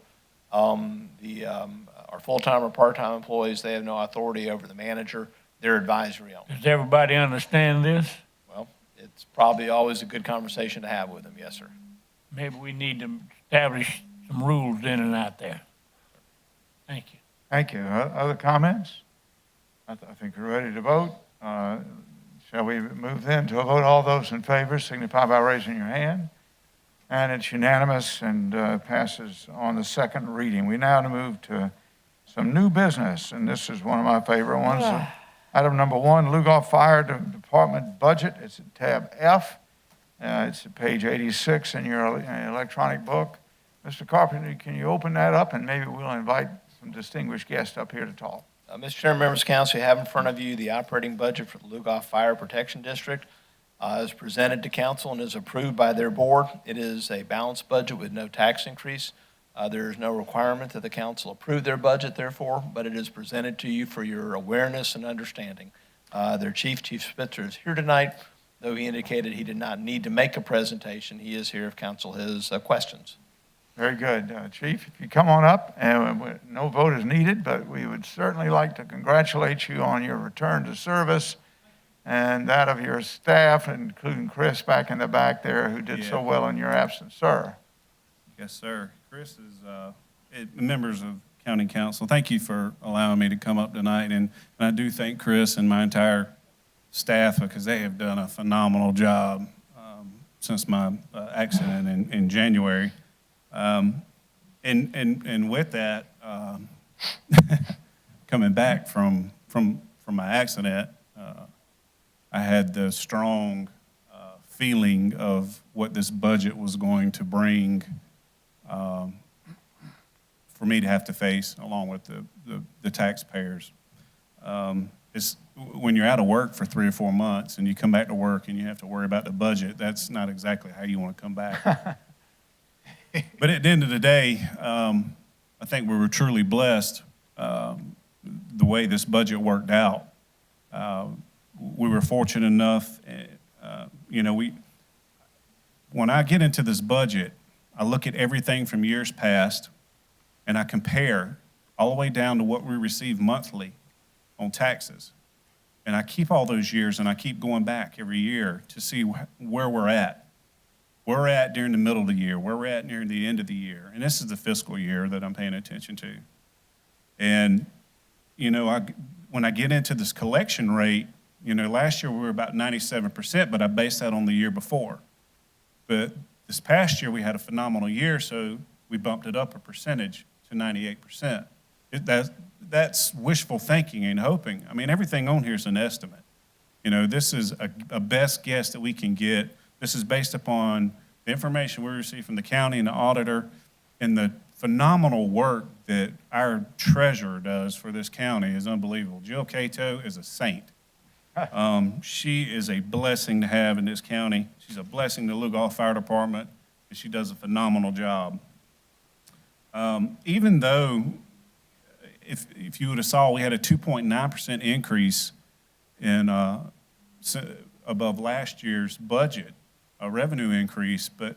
our full-time or part-time employees. They have no authority over the manager. They're advisory only.
Does everybody understand this?
Well, it's probably always a good conversation to have with them, yes, sir.
Maybe we need to establish some rules in and out there. Thank you.
Thank you. Other comments? I think we're ready to vote. Shall we move then to a vote? All those in favor signify by raising your hand. And it's unanimous and passes on the second reading. We now move to some new business, and this is one of my favorite ones. Item number 1, Lugoff Fire Department budget. It's at tab F. It's at page 86 in your electronic book. Mr. Carpenter, can you open that up, and maybe we'll invite some distinguished guests up here to talk.
Mr. Chairman, members of council, you have in front of you the operating budget for the Lugoff Fire Protection District. Is presented to council and is approved by their board. It is a balanced budget with no tax increase. There is no requirement that the council approve their budget, therefore, but it is presented to you for your awareness and understanding. Their Chief Spitzer, is here tonight, though he indicated he did not need to make a presentation. He is here if council has questions.
Very good. Chief, if you come on up, and no vote is needed, but we would certainly like to congratulate you on your return to service and that of your staff, including Chris back in the back there, who did so well in your absence. Sir.
Yes, sir. Chris is, members of County Council, thank you for allowing me to come up tonight. And I do thank Chris and my entire staff because they have done a phenomenal job since my accident in January. And with that, coming back from my accident, I had the strong feeling of what this budget was going to bring for me to have to face, along with the taxpayers. It's, when you're out of work for 3 or 4 months and you come back to work and you have to worry about the budget, that's not exactly how you want to come back. But at the end of the day, I think we were truly blessed the way this budget worked out. We were fortunate enough, when I get into this budget, I look at everything from years past and I compare all the way down to what we receive monthly on taxes. And I keep all those years and I keep going back every year to see where we're at. Where we're at during the middle of the year, where we're at near the end of the year. And this is the fiscal year that I'm paying attention to. And, when I get into this collection rate, last year we were about 97%, but I based that on the year before. But this past year we had a phenomenal year, so we bumped it up a percentage to 98%. That's wishful thinking and hoping. I mean, everything on here is an estimate. This is a best guess that we can get. This is based upon the information we receive from the county and the auditor and the phenomenal work that our treasurer does for this county is unbelievable. Jill Cato is a saint. She is a blessing to have in this county. She's a blessing to Lugoff Fire Department, and she does a phenomenal job. Even though, if you would have saw, we had a 2.9% increase in above last year's budget, a revenue increase, but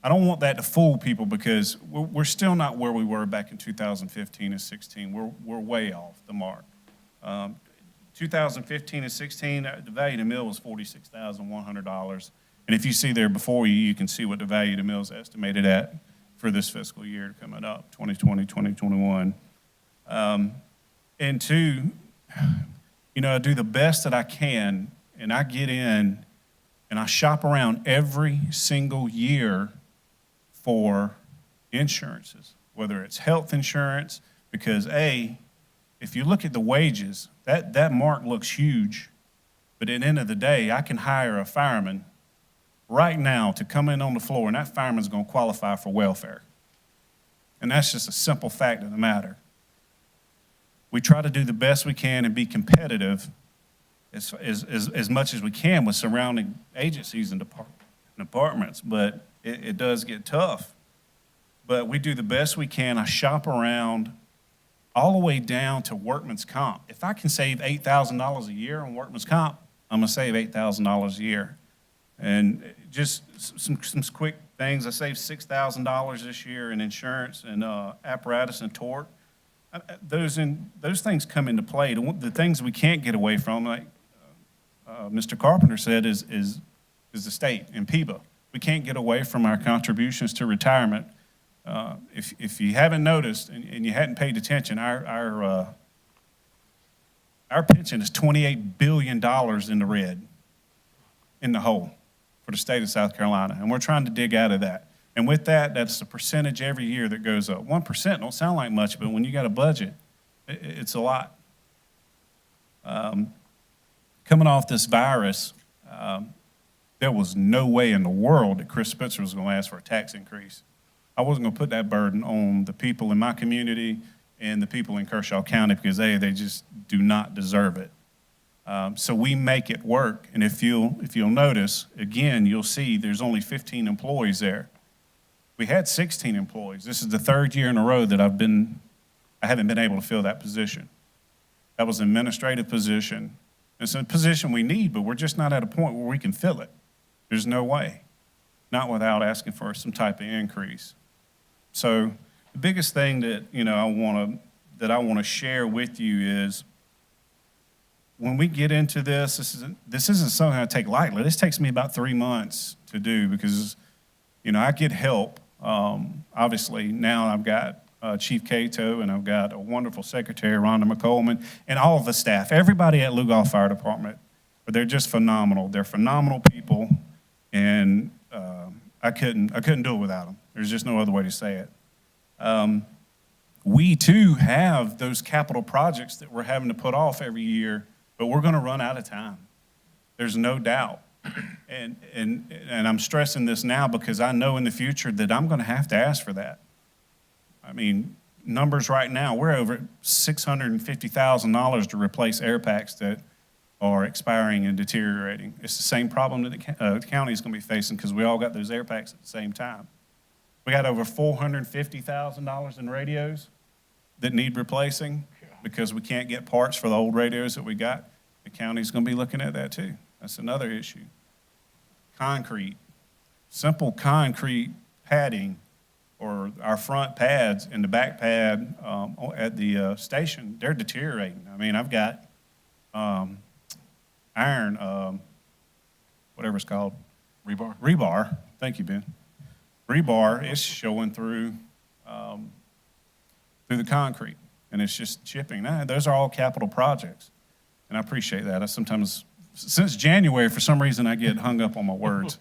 I don't want that to fool people because we're still not where we were back in 2015 and 16. We're way off the mark. 2015 and 16, the value of the mill was $46,100. And if you see there before you, you can see what the value of the mill is estimated at for this fiscal year coming up, 2020, 2021. And two, I do the best that I can, and I get in and I shop around every single year for insurances, whether it's health insurance, because if you look at the wages, that mark looks huge, but at the end of the day, I can hire a fireman right now to come in on the floor, and that fireman's going to qualify for welfare. And that's just a simple fact of the matter. We try to do the best we can and be competitive as much as we can with surrounding agencies and departments, but it does get tough. But we do the best we can. I shop around all the way down to workman's comp. If I can save $8,000 a year on workman's comp, I'm going to save $8,000 a year. And just some quick things. I saved $6,000 this year in insurance and apparatus and tort. Those things come into play. The things we can't get away from, like Mr. Carpenter said, is the state and PIBA. We can't get away from our contributions to retirement. If you haven't noticed and you hadn't paid attention, our pension is $28 billion in the red, in the hole for the state of South Carolina, and we're trying to dig out of that. And with that, that's the percentage every year that goes up. 1% don't sound like much, but when you got a budget, it's a lot. Coming off this virus, there was no way in the world that Chris Spitzer was going to ask for a tax increase. I wasn't going to put that burden on the people in my community and the people in Kershaw County because they just do not deserve it. So we make it work. And if you'll notice, again, you'll see there's only 15 employees there. We had 16 employees. This is the third year in a row that I haven't been able to fill that position. That was an administrative position. It's a position we need, but we're just not at a point where we can fill it. There's no way, not without asking for some type of increase. So the biggest thing that I want to share with you is when we get into this isn't something I take lightly. This takes me about 3 months to do because I get help. Obviously now I've got Chief Cato, and I've got a wonderful secretary, Rhonda McColeman, and all of the staff. Everybody at Lugoff Fire Department, they're just phenomenal. They're phenomenal people, and I couldn't do it without them. There's just no other way to say it. We too have those capital projects that we're having to put off every year, but we're going to run out of time. There's no doubt. And I'm stressing this now because I know in the future that I'm going to have to ask for that. I mean, numbers right now, we're over $650,000 to replace air packs that are expiring and deteriorating. It's the same problem that the county is going to be facing because we all got those air packs at the same time. We got over $450,000 in radios that need replacing because we can't get parts for the old radios that we got. The county's going to be looking at that too. That's another issue. Concrete, simple concrete padding, or our front pads and the back pad at the station, they're deteriorating. I mean, I've got iron, whatever it's called.
Rebar?
Rebar. Thank you, Ben. Rebar is showing through the concrete, and it's just chipping. Now, those are all capital projects, and I appreciate that. I sometimes, since January, for some reason, I get hung up on my words.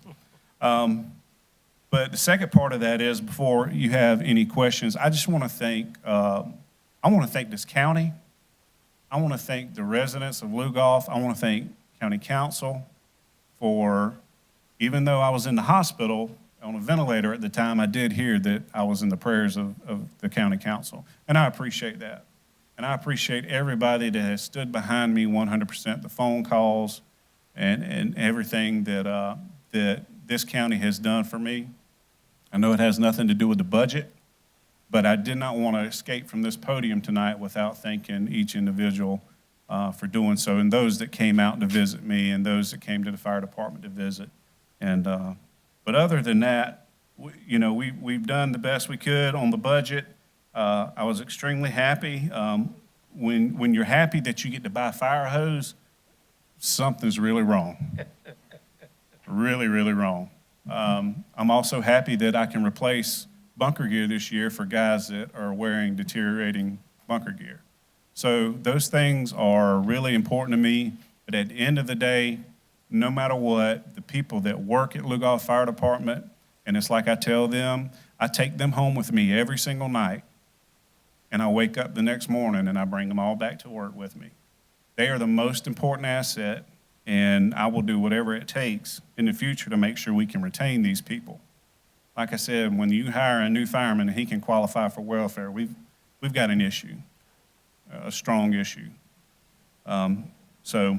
But the second part of that is, before you have any questions, I just want to thank, this county. I want to thank the residents of Lugoff. I want to thank county council for, even though I was in the hospital on a ventilator at the time, I did hear that I was in the prayers of the county council. And I appreciate that. And I appreciate everybody that has stood behind me 100%, the phone calls and everything that this county has done for me. I know it has nothing to do with the budget, but I did not want to escape from this podium tonight without thanking each individual for doing so, and those that came out to visit me and those that came to the fire department to visit. And but other than that, we've done the best we could on the budget. I was extremely happy. When you're happy that you get to buy a fire hose, something's really wrong. Really, really wrong. I'm also happy that I can replace bunker gear this year for guys that are wearing deteriorating bunker gear. So those things are really important to me. But at the end of the day, no matter what, the people that work at Lugoff Fire Department, and it's like I tell them, I take them home with me every single night, and I wake up the next morning and I bring them all back to work with me. They are the most important asset, and I will do whatever it takes in the future to make sure we can retain these people. Like I said, when you hire a new fireman and he can qualify for welfare, we've got an issue, a strong issue. So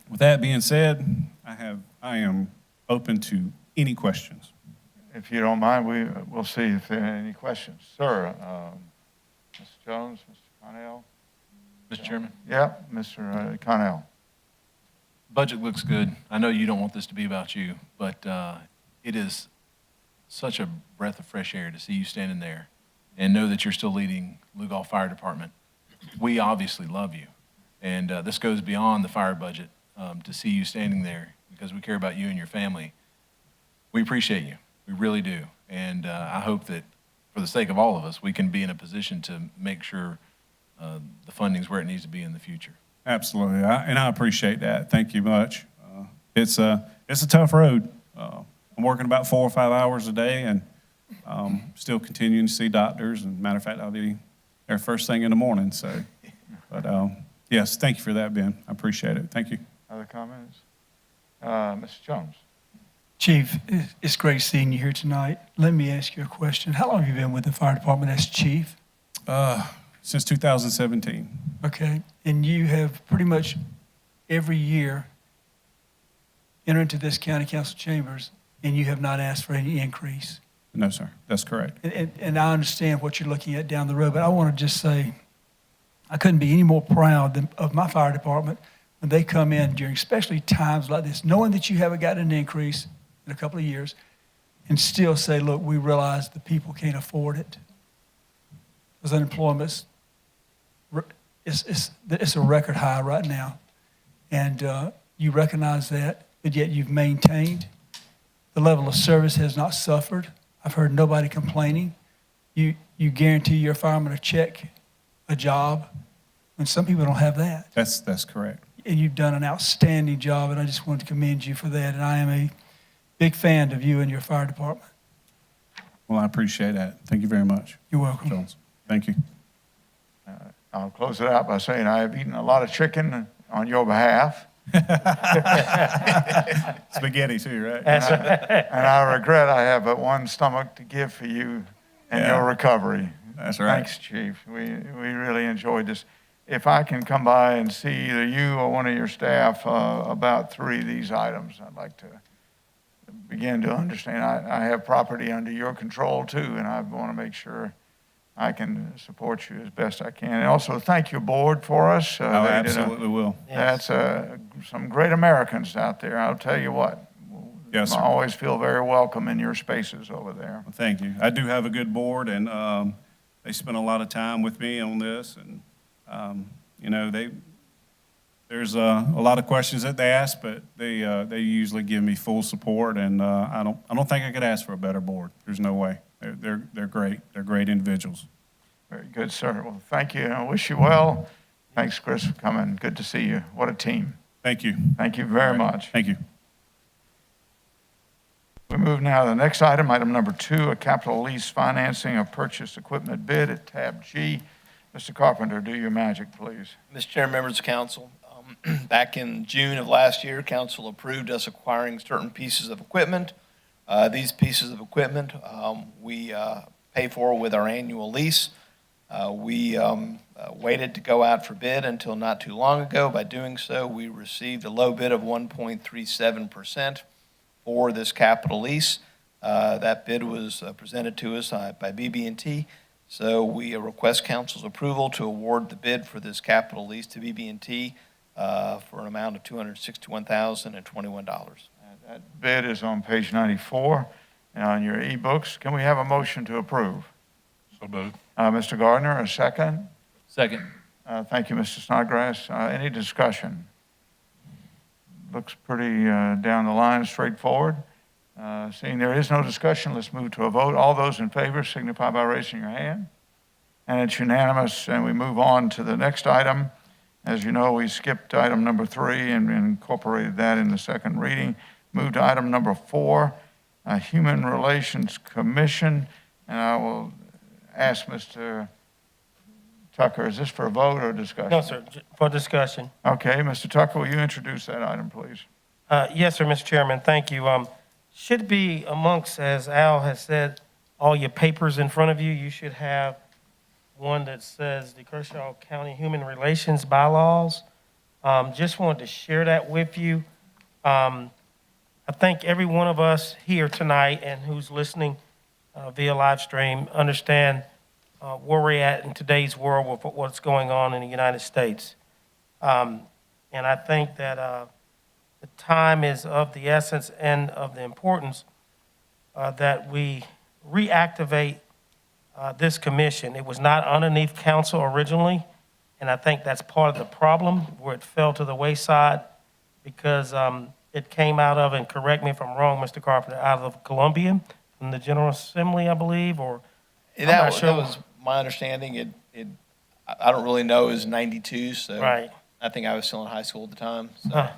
with that being said, I am open to any questions.
If you don't mind, we'll see if there are any questions. Sir, Mr. Jones, Mr. Connell?
Mr. Chairman?
Yeah, Mr. Connell.
Budget looks good. I know you don't want this to be about you, but it is such a breath of fresh air to see you standing there and know that you're still leading Lugoff Fire Department. We obviously love you, and this goes beyond the fire budget to see you standing there because we care about you and your family. We appreciate you. We really do, and I hope that for the sake of all of us, we can be in a position to make sure the funding's where it needs to be in the future.
Absolutely, and I appreciate that. Thank you much. It's a tough road. I'm working about 4 or 5 hours a day, and still continuing to see doctors. And matter of fact, I'll be there first thing in the morning. So, but yes, thank you for that, Ben. I appreciate it. Thank you.
Other comments? Mr. Jones?
Chief, it's great seeing you here tonight. Let me ask you a question. How long have you been with the fire department as chief?
Since 2017.
Okay, and you have pretty much every year entered into this county council chambers, and you have not asked for any increase.
No, sir. That's correct.
And I understand what you're looking at down the road, but I want to just say, I couldn't be any more proud of my fire department when they come in during especially times like this, knowing that you haven't gotten an increase in a couple of years, and still say, look, we realize the people can't afford it. Because unemployment's it's a record high right now. And you recognize that, but yet you've maintained. The level of service has not suffered. I've heard nobody complaining. You guarantee your fireman a check, a job, when some people don't have that.
That's correct.
And you've done an outstanding job, and I just wanted to commend you for that. And I am a big fan of you and your fire department.
Well, I appreciate that. Thank you very much.
You're welcome.
Jones. Thank you.
I'll close it out by saying I have eaten a lot of chicken on your behalf.
Spaghetti too, right?
And I regret I have but one stomach to give for you and your recovery.
That's right.
Thanks, Chief. We really enjoyed this. If I can come by and see either you or one of your staff about 3 of these items, I'd like to begin to understand. I have property under your control too, and I want to make sure I can support you as best I can. And also thank your board for us.
I absolutely will.
That's some great Americans out there. I'll tell you what.
Yes, sir.
I always feel very welcome in your spaces over there.
Well, thank you. I do have a good board, and they spent a lot of time with me on this. And you know, there's a lot of questions that they ask, but they usually give me full support. And I don't think I could ask for a better board. There's no way. They're great. They're great individuals.
Very good, sir. Well, thank you, and I wish you well. Thanks, Chris, for coming. Good to see you. What a team.
Thank you.
Thank you very much.
Thank you.
We move now to the next item, item number 2, a capital lease financing of purchase equipment bid at tab G. Mr. Carpenter, do your magic, please.
Mr. Chair, members of council, back in June of last year, council approved us acquiring certain pieces of equipment. These pieces of equipment we pay for with our annual lease. We waited to go out for bid until not too long ago. By doing so, we received a low bid of 1.37% for this capital lease. That bid was presented to us by BB&T. So we request council's approval to award the bid for this capital lease to BB&T for an amount of $261,021.
That bid is on page 94 on your e-books. Can we have a motion to approve?
So moved.
Mr. Gardner, a second.
Second.
Thank you, Mr. Snodgrass. Any discussion? Looks pretty down the line, straightforward. Seeing there is no discussion, let's move to a vote. All those in favor signify by raising your hand. And it's unanimous, and we move on to the next item. As you know, we skipped item number 3 and incorporated that in the second reading. Move to item number 4, Human Relations Commission. And I will ask Mr. Tucker, is this for a vote or discussion?
No, sir, for discussion.
Okay, Mr. Tucker, will you introduce that item, please?
Yes, sir, Mr. Chairman, thank you. Should be amongst, as Al has said, all your papers in front of you. You should have one that says the Kershaw County Human Relations Bylaws. Just wanted to share that with you. I think every one of us here tonight and who's listening via live stream understand where we're at in today's world with what's going on in the United States. And I think that the time is of the essence and of the importance that we reactivate this commission. It was not underneath council originally, and I think that's part of the problem where it fell to the wayside because it came out of, and correct me if I'm wrong, Mr. Carpenter, out of Columbia, from the General Assembly, I believe, or
And
I'm not sure.
that was my understanding. I don't really know, it was 92, so.
Right.
I think I was still in high school at the time, so.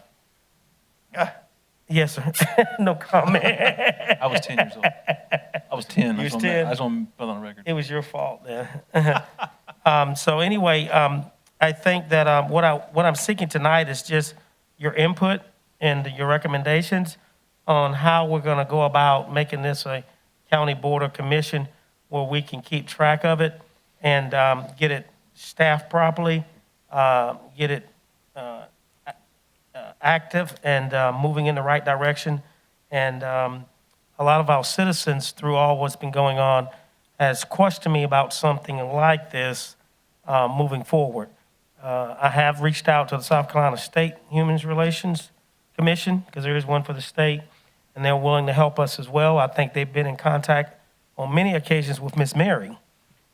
Yes, sir. No comment.
I was 10 years old. I was 10.
You was
I just
10?
want to put on the record.
It was your fault then. So anyway, I think that what I'm seeking tonight is just your input and your recommendations on how we're going to go about making this a county board or commission where we can keep track of it and get it staffed properly, get it active and moving in the right direction. And a lot of our citizens, through all what's been going on, has questioned me about something like this moving forward. I have reached out to the South Carolina State Human Relations Commission, because there is one for the state, and they're willing to help us as well. I think they've been in contact on many occasions with Miss Mary.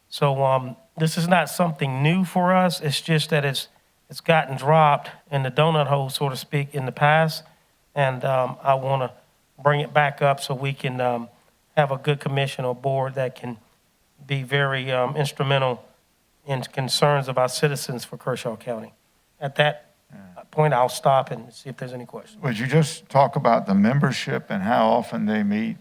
So this is not something new for us. It's just that it's gotten dropped in the donut hole, so to speak, in the past. And I want to bring it back up so we can have a good commission or board that can be very instrumental in concerns of our citizens for Kershaw County. At that point, I'll stop and see if there's any questions.
Would you just talk about the membership and how often they meet?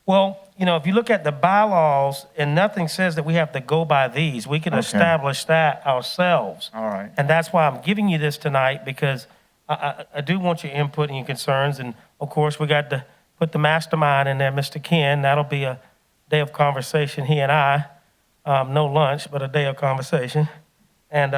Well, if you look at the bylaws, and nothing says that we have to go by these. We can establish that ourselves.
All right.
And that's why I'm giving you this tonight, because I do want your input and your concerns. And, of course, we got to put the mastermind in there, Mr. Ken. That'll be a day of conversation, he and I. No lunch, but a day of conversation. And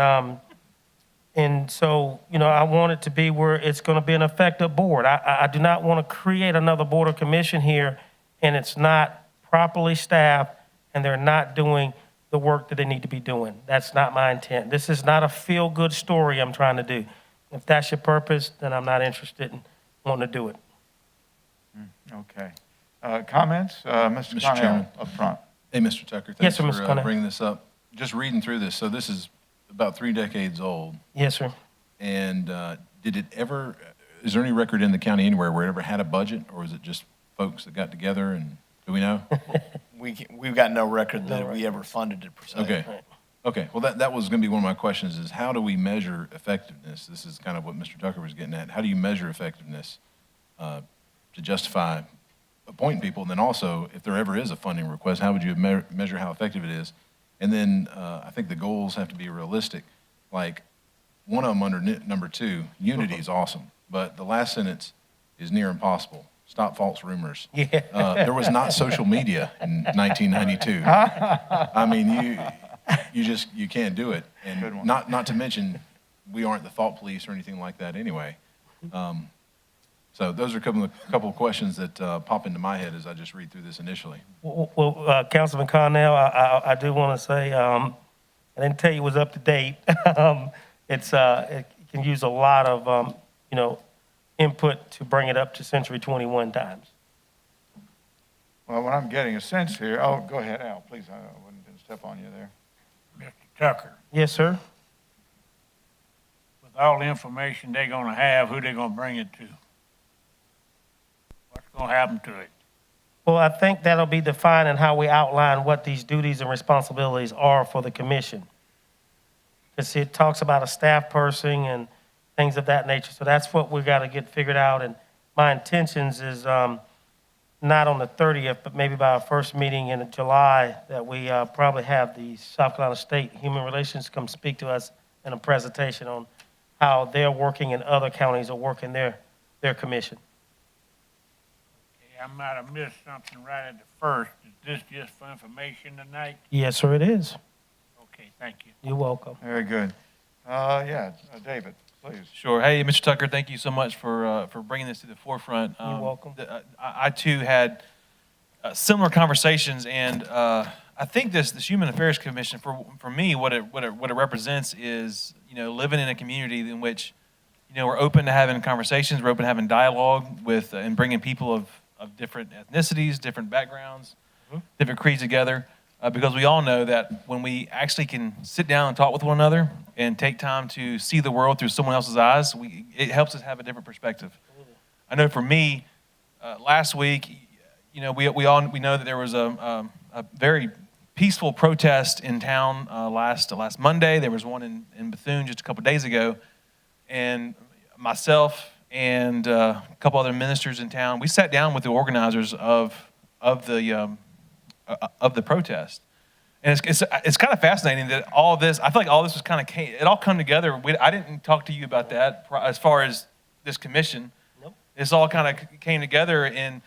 so, I want it to be where it's going to be an effective board. I do not want to create another board or commission here and it's not properly staffed and they're not doing the work that they need to be doing. That's not my intent. This is not a feel-good story I'm trying to do. If that's your purpose, then I'm not interested in wanting to do it.
Okay. Comments? Mr. Connell,
Chairman.
up front.
Hey, Mr. Tucker,
Yes,
thanks
sir, Mr.
for
Connell.
bringing this up. Just reading through this, so this is about 3 decades old.
Yes, sir.
And is there any record in the county anywhere where it ever had a budget, or was it just folks that got together and, do we know?
We've got no record that we ever funded it per se.
Okay. Okay, well, that was going to be one of my questions is how do we measure effectiveness? This is kind of what Mr. Tucker was getting at. How do you measure effectiveness to justify appointing people? And then also, if there ever is a funding request, how would you measure how effective it is? And then I think the goals have to be realistic. Like one of them under number 2, unity is awesome, but the last sentence is near impossible. Stop false rumors.
Yeah.
There was not social media in 1992. I mean, you can't do it. And not to mention, we aren't the fault police or anything like that anyway. So those are a couple of questions that pop into my head as I just read through this initially.
Well, Councilman Cornell, I do want to say, I didn't tell you it was up to date. It can use a lot of, input to bring it up to Century 21 times.
Well, what I'm getting a sense here, go ahead, Al, please, I wasn't going to step on you there.
Mr. Tucker,
Yes, sir.
with all the information they're gonna have, who they gonna bring it to? What's gonna happen to it?
Well, I think that'll be defined in how we outline what these duties and responsibilities are for the commission. Because it talks about a staff person and things of that nature. So that's what we got to get figured out. And my intentions is not on the 30th, but maybe by our first meeting in July, that we probably have the South Carolina State Human Relations come speak to us in a presentation on how they're working and other counties are working their commission.
Okay, I might have missed something right at the first. Is this just for information tonight?
Yes, sir, it is.
Okay, thank you.
You're welcome.
Very good. David, please.
Sure. Hey, Mr. Tucker, thank you so much for bringing this to the forefront.
You're welcome.
I too had similar conversations, and I think this Human Affairs Commission, for me, what it represents is living in a community in which we're open to having conversations, we're open to having dialogue with and bringing people of different ethnicities, different backgrounds, different creeds together. Because we all know that when we actually can sit down and talk with one another and take time to see the world through someone else's eyes, it helps us have a different perspective. I know for me, last week, we know that there was a very peaceful protest in town last Monday. There was one in Bethune just a couple days ago. And myself and a couple other ministers in town, we sat down with the organizers of the protest. And it's kind of fascinating that all this, I feel like all this was kind of, it all come together. I didn't talk to you about that as far as this commission.
Nope.
This all kind of came together, and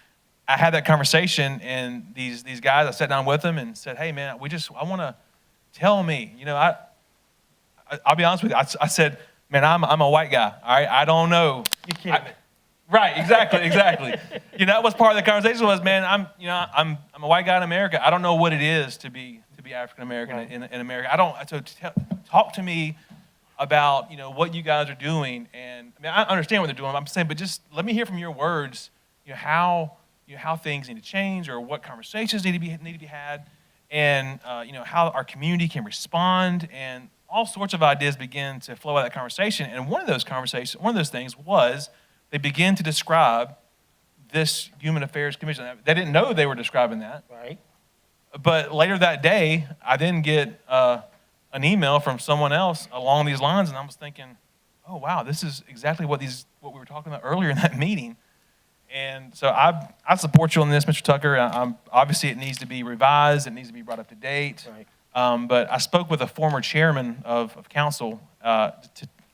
I had that conversation, and these guys, I sat down with them and said, hey man, I want to, tell me, I'll be honest with you. I said, man, I'm a white guy, all right? I don't know.
You're kidding me.
Right, exactly. That was part of the conversation was, man, I'm a white guy in America. I don't know what it is to be African American
Right.
in America. Talk to me about, what you guys are doing. And I mean, I understand what they're doing. I'm saying, but just let me hear from your words, how things need to change or what conversations need to be had, and how our community can respond, and all sorts of ideas begin to flow out of that conversation. And one of those things was they begin to describe this Human Affairs Commission. They didn't know they were describing that.
Right.
But later that day, I then get an email from someone else along these lines, and I was thinking, oh wow, this is exactly what we were talking about earlier in that meeting. And so I support you on this, Mr. Tucker. Obviously, it needs to be revised. It needs to be brought up to date.
Right.
But I spoke with a former chairman of council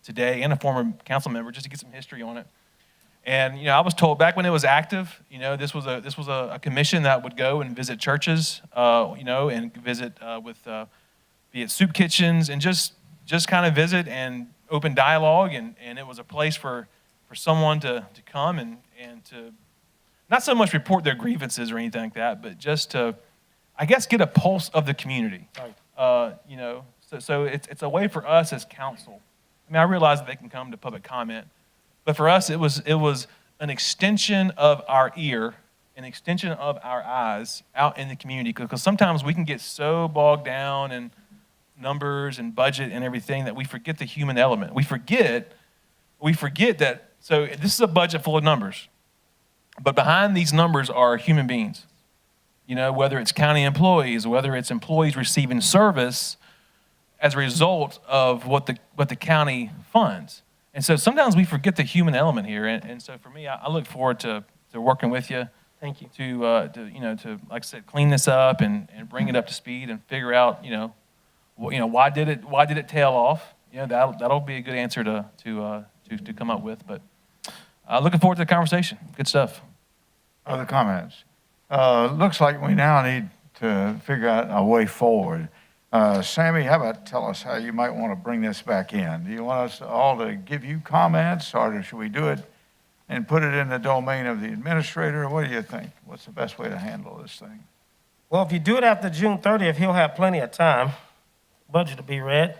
today, and a former council member, just to get some history on it. And I was told back when it was active, this was a commission that would go and visit churches, and visit with be it soup kitchens, and just kind of visit and open dialogue, and it was a place for someone to come and to not so much report their grievances or anything like that, but just to, I guess, get a pulse of the community.
Right.
So it's a way for us as council. I mean, I realize that they can come to public comment, but for us, it was an extension of our ear, an extension of our eyes out in the community, because sometimes we can get so bogged down in numbers and budget and everything that we forget the human element. We forget that, so this is a budget full of numbers, but behind these numbers are human beings. Whether it's county employees, whether it's employees receiving service as a result of what the county funds. And so sometimes we forget the human element here. And so for me, I look forward to working with you.
Thank you.
To like I said, clean this up and bring it up to speed and figure out, why did it tail off? That'll be a good answer to come up with. But looking forward to the conversation. Good stuff.
Other comments? Looks like we now need to figure out a way forward. Sammy, how about tell us how you might want to bring this back in? Do you want us all to give you comments, or should we do it and put it in the domain of the administrator? What do you think? What's the best way to handle this thing?
Well, if you do it after June 30th, he'll have plenty of time. Budget will be read.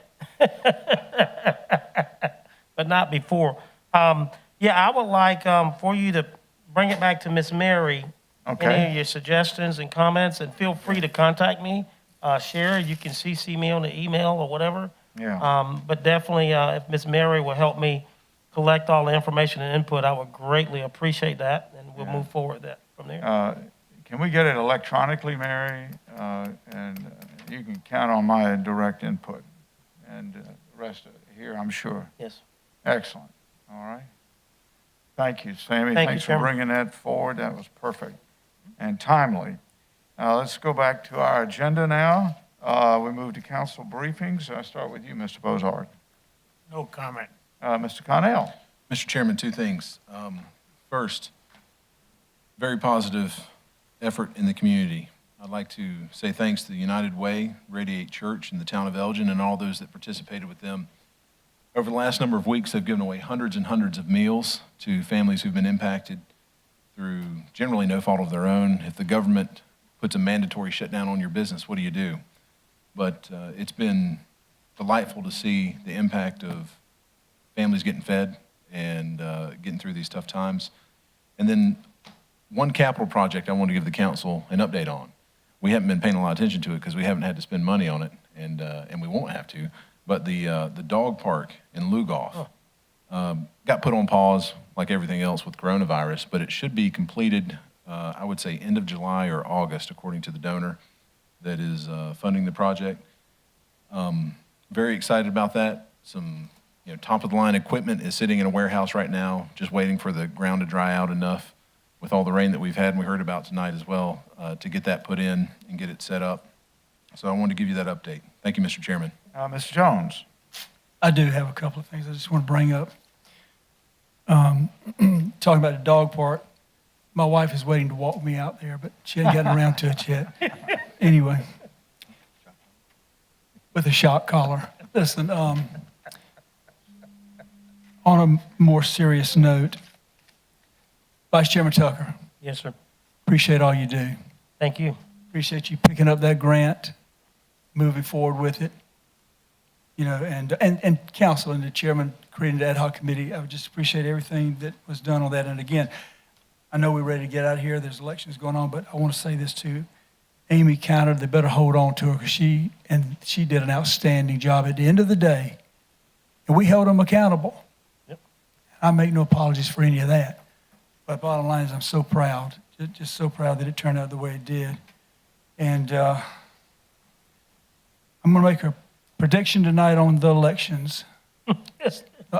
But not before. I would like for you to bring it back to Miss Mary.
Okay.
Any of your suggestions and comments, and feel free to contact me. Sherry, you can CC me on the email or whatever.
Yeah.
But definitely, if Miss Mary will help me collect all the information and input, I would greatly appreciate that, and we'll move forward from there.
Can we get it electronically, Mary? And you can count on my direct input, and the rest of it here, I'm sure.
Yes.
Excellent. All right. Thank you, Sammy.
Thank you,
Thanks for
Chairman.
bringing that forward. That was perfect and timely. Let's go back to our agenda now. We move to council briefings. I start with you, Mr. Bozard.
No comment.
Mr. Connell.
Mr. Chairman, two things. First, very positive effort in the community. I'd like to say thanks to the United Way, Radiate Church, and the town of Elgin, and all those that participated with them. Over the last number of weeks, they've given away hundreds and hundreds of meals to families who've been impacted through generally no fault of their own. If the government puts a mandatory shutdown on your business, what do you do? But it's been delightful to see the impact of families getting fed and getting through these tough times. And then one capital project I want to give the council an update on. We haven't been paying a lot of attention to it because we haven't had to spend money on it, and we won't have to. But the dog park in Lugoff got put on pause like everything else with coronavirus, but it should be completed, I would say, end of July or August, according to the donor. that is funding the project. Very excited about that. Some top-of-the-line equipment is sitting in a warehouse right now, just waiting for the ground to dry out enough with all the rain that we've had and we heard about tonight as well, to get that put in and get it set up. So I wanted to give you that update. Thank you, Mr. Chairman.
Mr. Jones.
I do have a couple of things I just want to bring up. Talking about the dog park, my wife is waiting to walk me out there, but she hadn't gotten around to it yet. Anyway, with a shock collar. Listen, on a more serious note, Vice Chairman Tucker,
Yes, sir.
appreciate all you do.
Thank you.
Appreciate you picking up that grant, moving forward with it. And council and the chairman creating the ad hoc committee. I would just appreciate everything that was done on that. And again, I know we're ready to get out of here. There's elections going on, but I want to say this too. Amy Counter, they better hold on to her because she did an outstanding job at the end of the day. And we held them accountable.
Yep.
I make no apologies for any of that. But bottom line is I'm so proud, just so proud that it turned out the way it did. And I'm going to make a prediction tonight on the elections.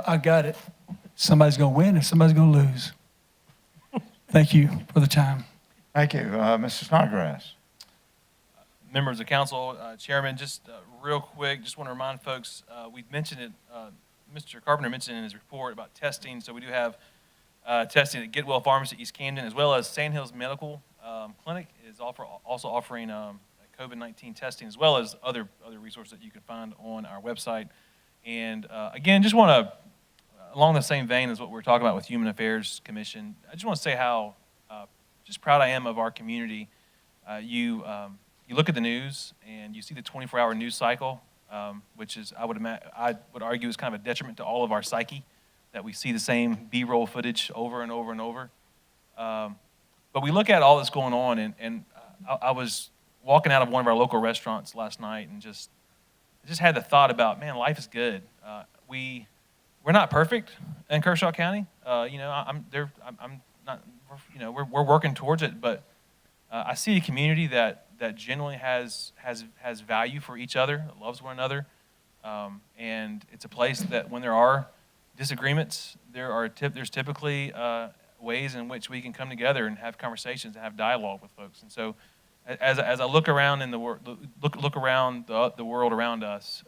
I got it. Somebody's going to win and somebody's going to lose. Thank you for the time.
Thank you. Mr. Snodgrass.
Members of council, chairman, just real quick, just want to remind folks, we mentioned it, Mr. Carpenter mentioned in his report about testing. So we do have testing at Getwell Pharmacy, East Camden, as well as Sandhills Medical Clinic is also offering COVID-19 testing, as well as other resources that you can find on our website. And again, just want to, along the same vein as what we're talking about with Human Affairs Commission, I just want to say how just proud I am of our community. You look at the news and you see the 24-hour news cycle, which is, I would argue, is kind of a detriment to all of our psyche, that we see the same B-roll footage over and over and over. But we look at all that's going on, and I was walking out of one of our local restaurants last night and just had the thought about, man, life is good. We're not perfect in Kershaw County. I'm not. We're working towards it, but I see a community that genuinely has value for each other, loves one another, and it's a place that when there are disagreements, there's typically ways in which we can come together and have conversations and have dialogue with folks. And so, as I look around in the world, look around the world around us,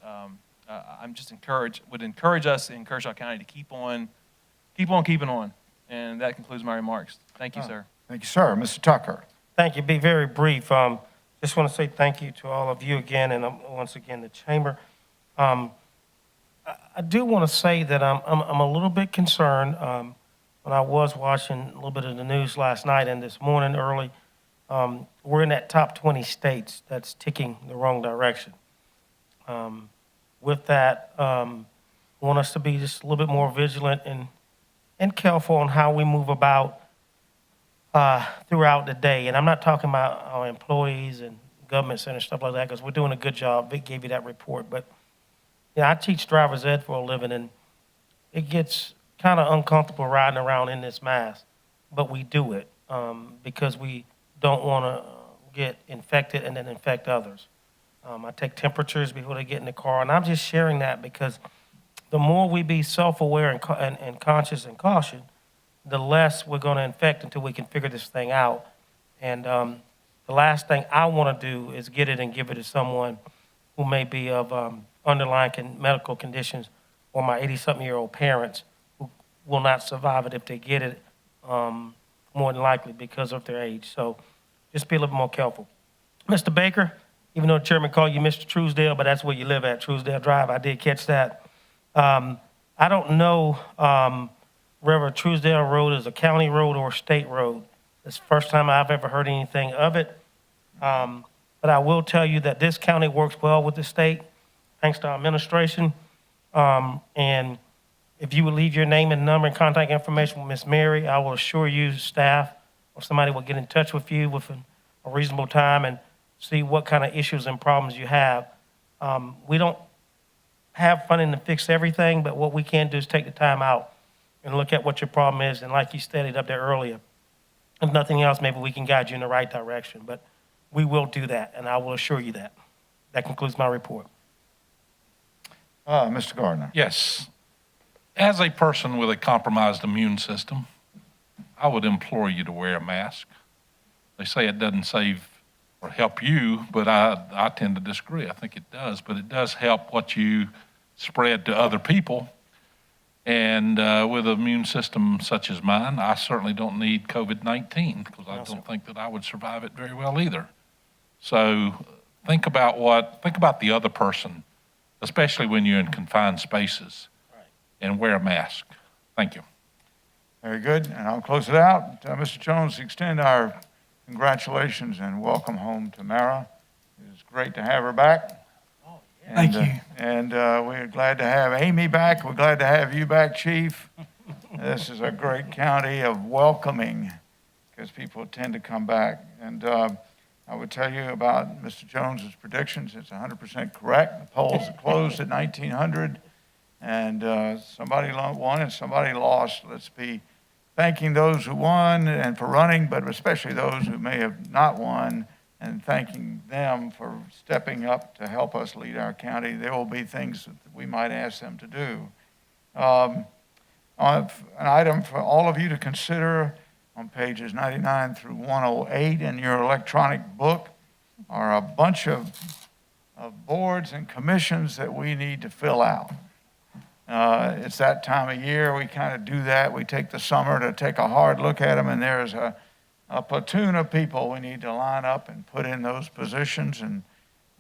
I'm just would encourage us in Kershaw County to keep on keeping on. And that concludes my remarks. Thank you, sir.
Thank you, sir. Mr. Tucker.
Thank you. Be very brief. Just want to say thank you to all of you again, and once again the chamber. I do want to say that I'm a little bit concerned. When I was watching a little bit of the news last night and this morning early, we're in that top 20 states that's ticking the wrong direction. With that, I want us to be just a little bit more vigilant and careful on how we move about throughout the day. And I'm not talking about our employees and government centers, stuff like that, because we're doing a good job. Vic gave you that report. But I teach driver's ed for a living, and it gets kind of uncomfortable riding around in this mask. But we do it because we don't want to get infected and then infect others. I take temperatures before they get in the car, and I'm just sharing that because the more we be self-aware and conscious and caution, the less we're going to infect until we can figure this thing out. And the last thing I want to do is get it and give it to someone who may be of underlying medical conditions, or my 80-something-year-old parents who will not survive it if they get it, more than likely because of their age. So just be a little more careful. Mr. Baker, even though the chairman called you Mr. Truesdale, but that's where you live at, Truesdale Drive. I did catch that. I don't know whether Truesdale Road is a county road or a state road. It's the first time I've ever heard anything of it. But I will tell you that this county works well with the state, thanks to our administration. And if you would leave your name and number and contact information with Ms. Mary, I will assure you staff or somebody will get in touch with you within a reasonable time and see what kind of issues and problems you have. We don't have funding to fix everything, but what we can do is take the time out and look at what your problem is. And like you stated up there earlier, if nothing else, maybe we can guide you in the right direction. But we will do that, and I will assure you that. That concludes my report.
Mr. Gardner.
Yes. As a person with a compromised immune system, I would implore you to wear a mask. They say it doesn't save or help you, but I tend to disagree. I think it does, but it does help what you spread to other people. And with an immune system such as mine, I certainly don't need COVID-19 because I don't think that I would survive it very well either. So think about the other person, especially when you're in confined spaces, and wear a mask. Thank you.
Very good, and I'll close it out. Mr. Jones, extend our congratulations and welcome home to Mara. It's great to have her back.
Thank you.
And we're glad to have Amy back. We're glad to have you back, Chief. This is a great county of welcoming because people tend to come back. And I would tell you about Mr. Jones's predictions. It's 100% correct. The polls closed at 1900, and somebody won and somebody lost. Let's be thanking those who won and for running, but especially those who may have not won, and thanking them for stepping up to help us lead our county. There will be things that we might ask them to do. An item for all of you to consider on pages 99 through 108 in your electronic book are a bunch of boards and commissions that we need to fill out. It's that time of year. We kind of do that. We take the summer to take a hard look at them, and there's a platoon of people we need to line up and put in those positions. And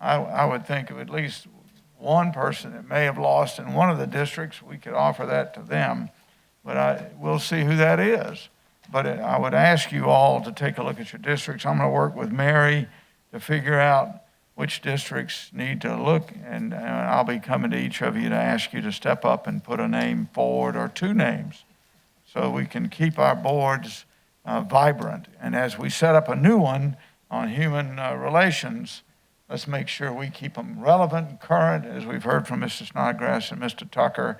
I would think of at least one person that may have lost in one of the districts. We could offer that to them, but we'll see who that is. But I would ask you all to take a look at your districts. I'm going to work with Mary to figure out which districts need to look, and I'll be coming to each of you to ask you to step up and put a name forward or two names so we can keep our boards vibrant. And as we set up a new one on human relations, let's make sure we keep them relevant and current. As we've heard from Mr. Snodgrass and Mr. Tucker,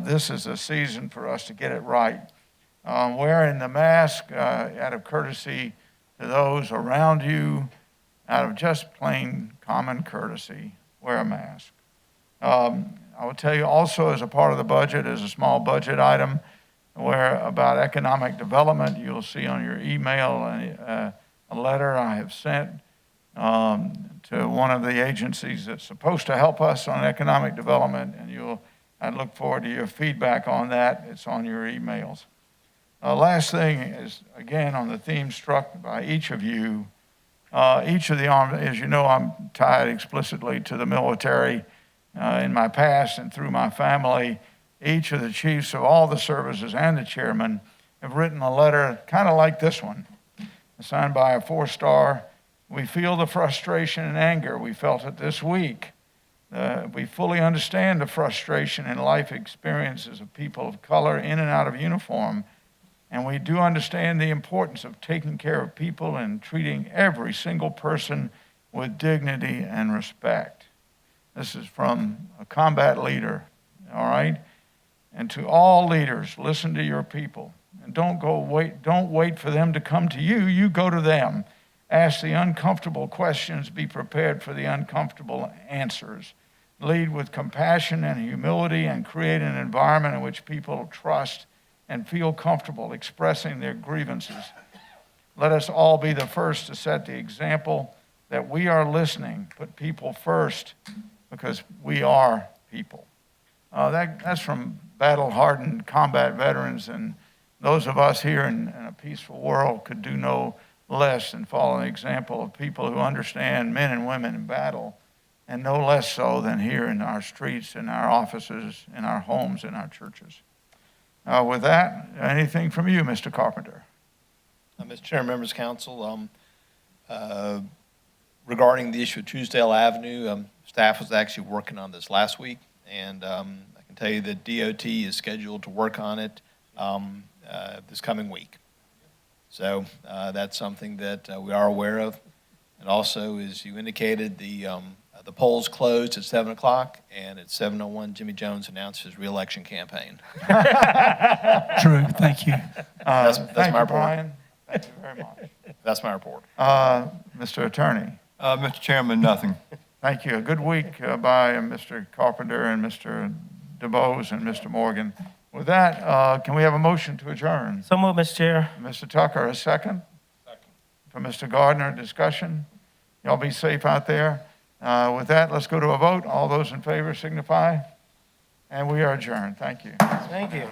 this is a season for us to get it right. Wearing the mask out of courtesy to those around you, out of just plain common courtesy, wear a mask. I will tell you also, as a part of the budget, as a small budget item, where about economic development, you'll see on your email a letter I have sent to one of the agencies that's supposed to help us on economic development, and I look forward to your feedback on that. It's on your emails. Last thing is, again, on the theme struck by each of you, each of the armed, as you know, I'm tied explicitly to the military in my past and through my family. Each of the chiefs of all the services and the chairman have written a letter kind of like this one, signed by a 4-star. We feel the frustration and anger. We felt it this week. We fully understand the frustration and life experiences of people of color in and out of uniform. And we do understand the importance of taking care of people and treating every single person with dignity and respect. This is from a combat leader, all right? And to all leaders, listen to your people. And don't wait for them to come to you. You go to them. Ask the uncomfortable questions. Be prepared for the uncomfortable answers. Lead with compassion and humility and create an environment in which people trust and feel comfortable expressing their grievances. Let us all be the first to set the example that we are listening, put people first, because we are people. That's from battle-hardened combat veterans, and those of us here in a peaceful world could do no less than follow an example of people who understand men and women in battle, and no less so than here in our streets, in our offices, in our homes, in our churches. With that, anything from you, Mr. Carpenter?
Mr. Chairman, members of council, regarding the issue of Truesdale Avenue, staff was actually working on this last week, and I can tell you that DOT is scheduled to work on it this coming week. So that's something that we are aware of. And also, as you indicated, the polls closed at 7 o'clock, and at 7:01, Jimmy Jones announced his reelection campaign.
True, thank you.
That's
Thank
my
you,
report.
Brian. Thank you very much.
That's my report.
Mr. Attorney?
Mr. Chairman, nothing.
Thank you. A good week by Mr. Carpenter and Mr. DeBose and Mr. Morgan. With that, can we have a motion to adjourn?
So moved, Mr. Chair.
Mr. Tucker, a second? Second. From Mr. Gardner, discussion? Y'all be safe out there. With that, let's go to a vote. All those in favor signify. And we are adjourned. Thank you.
Thank you.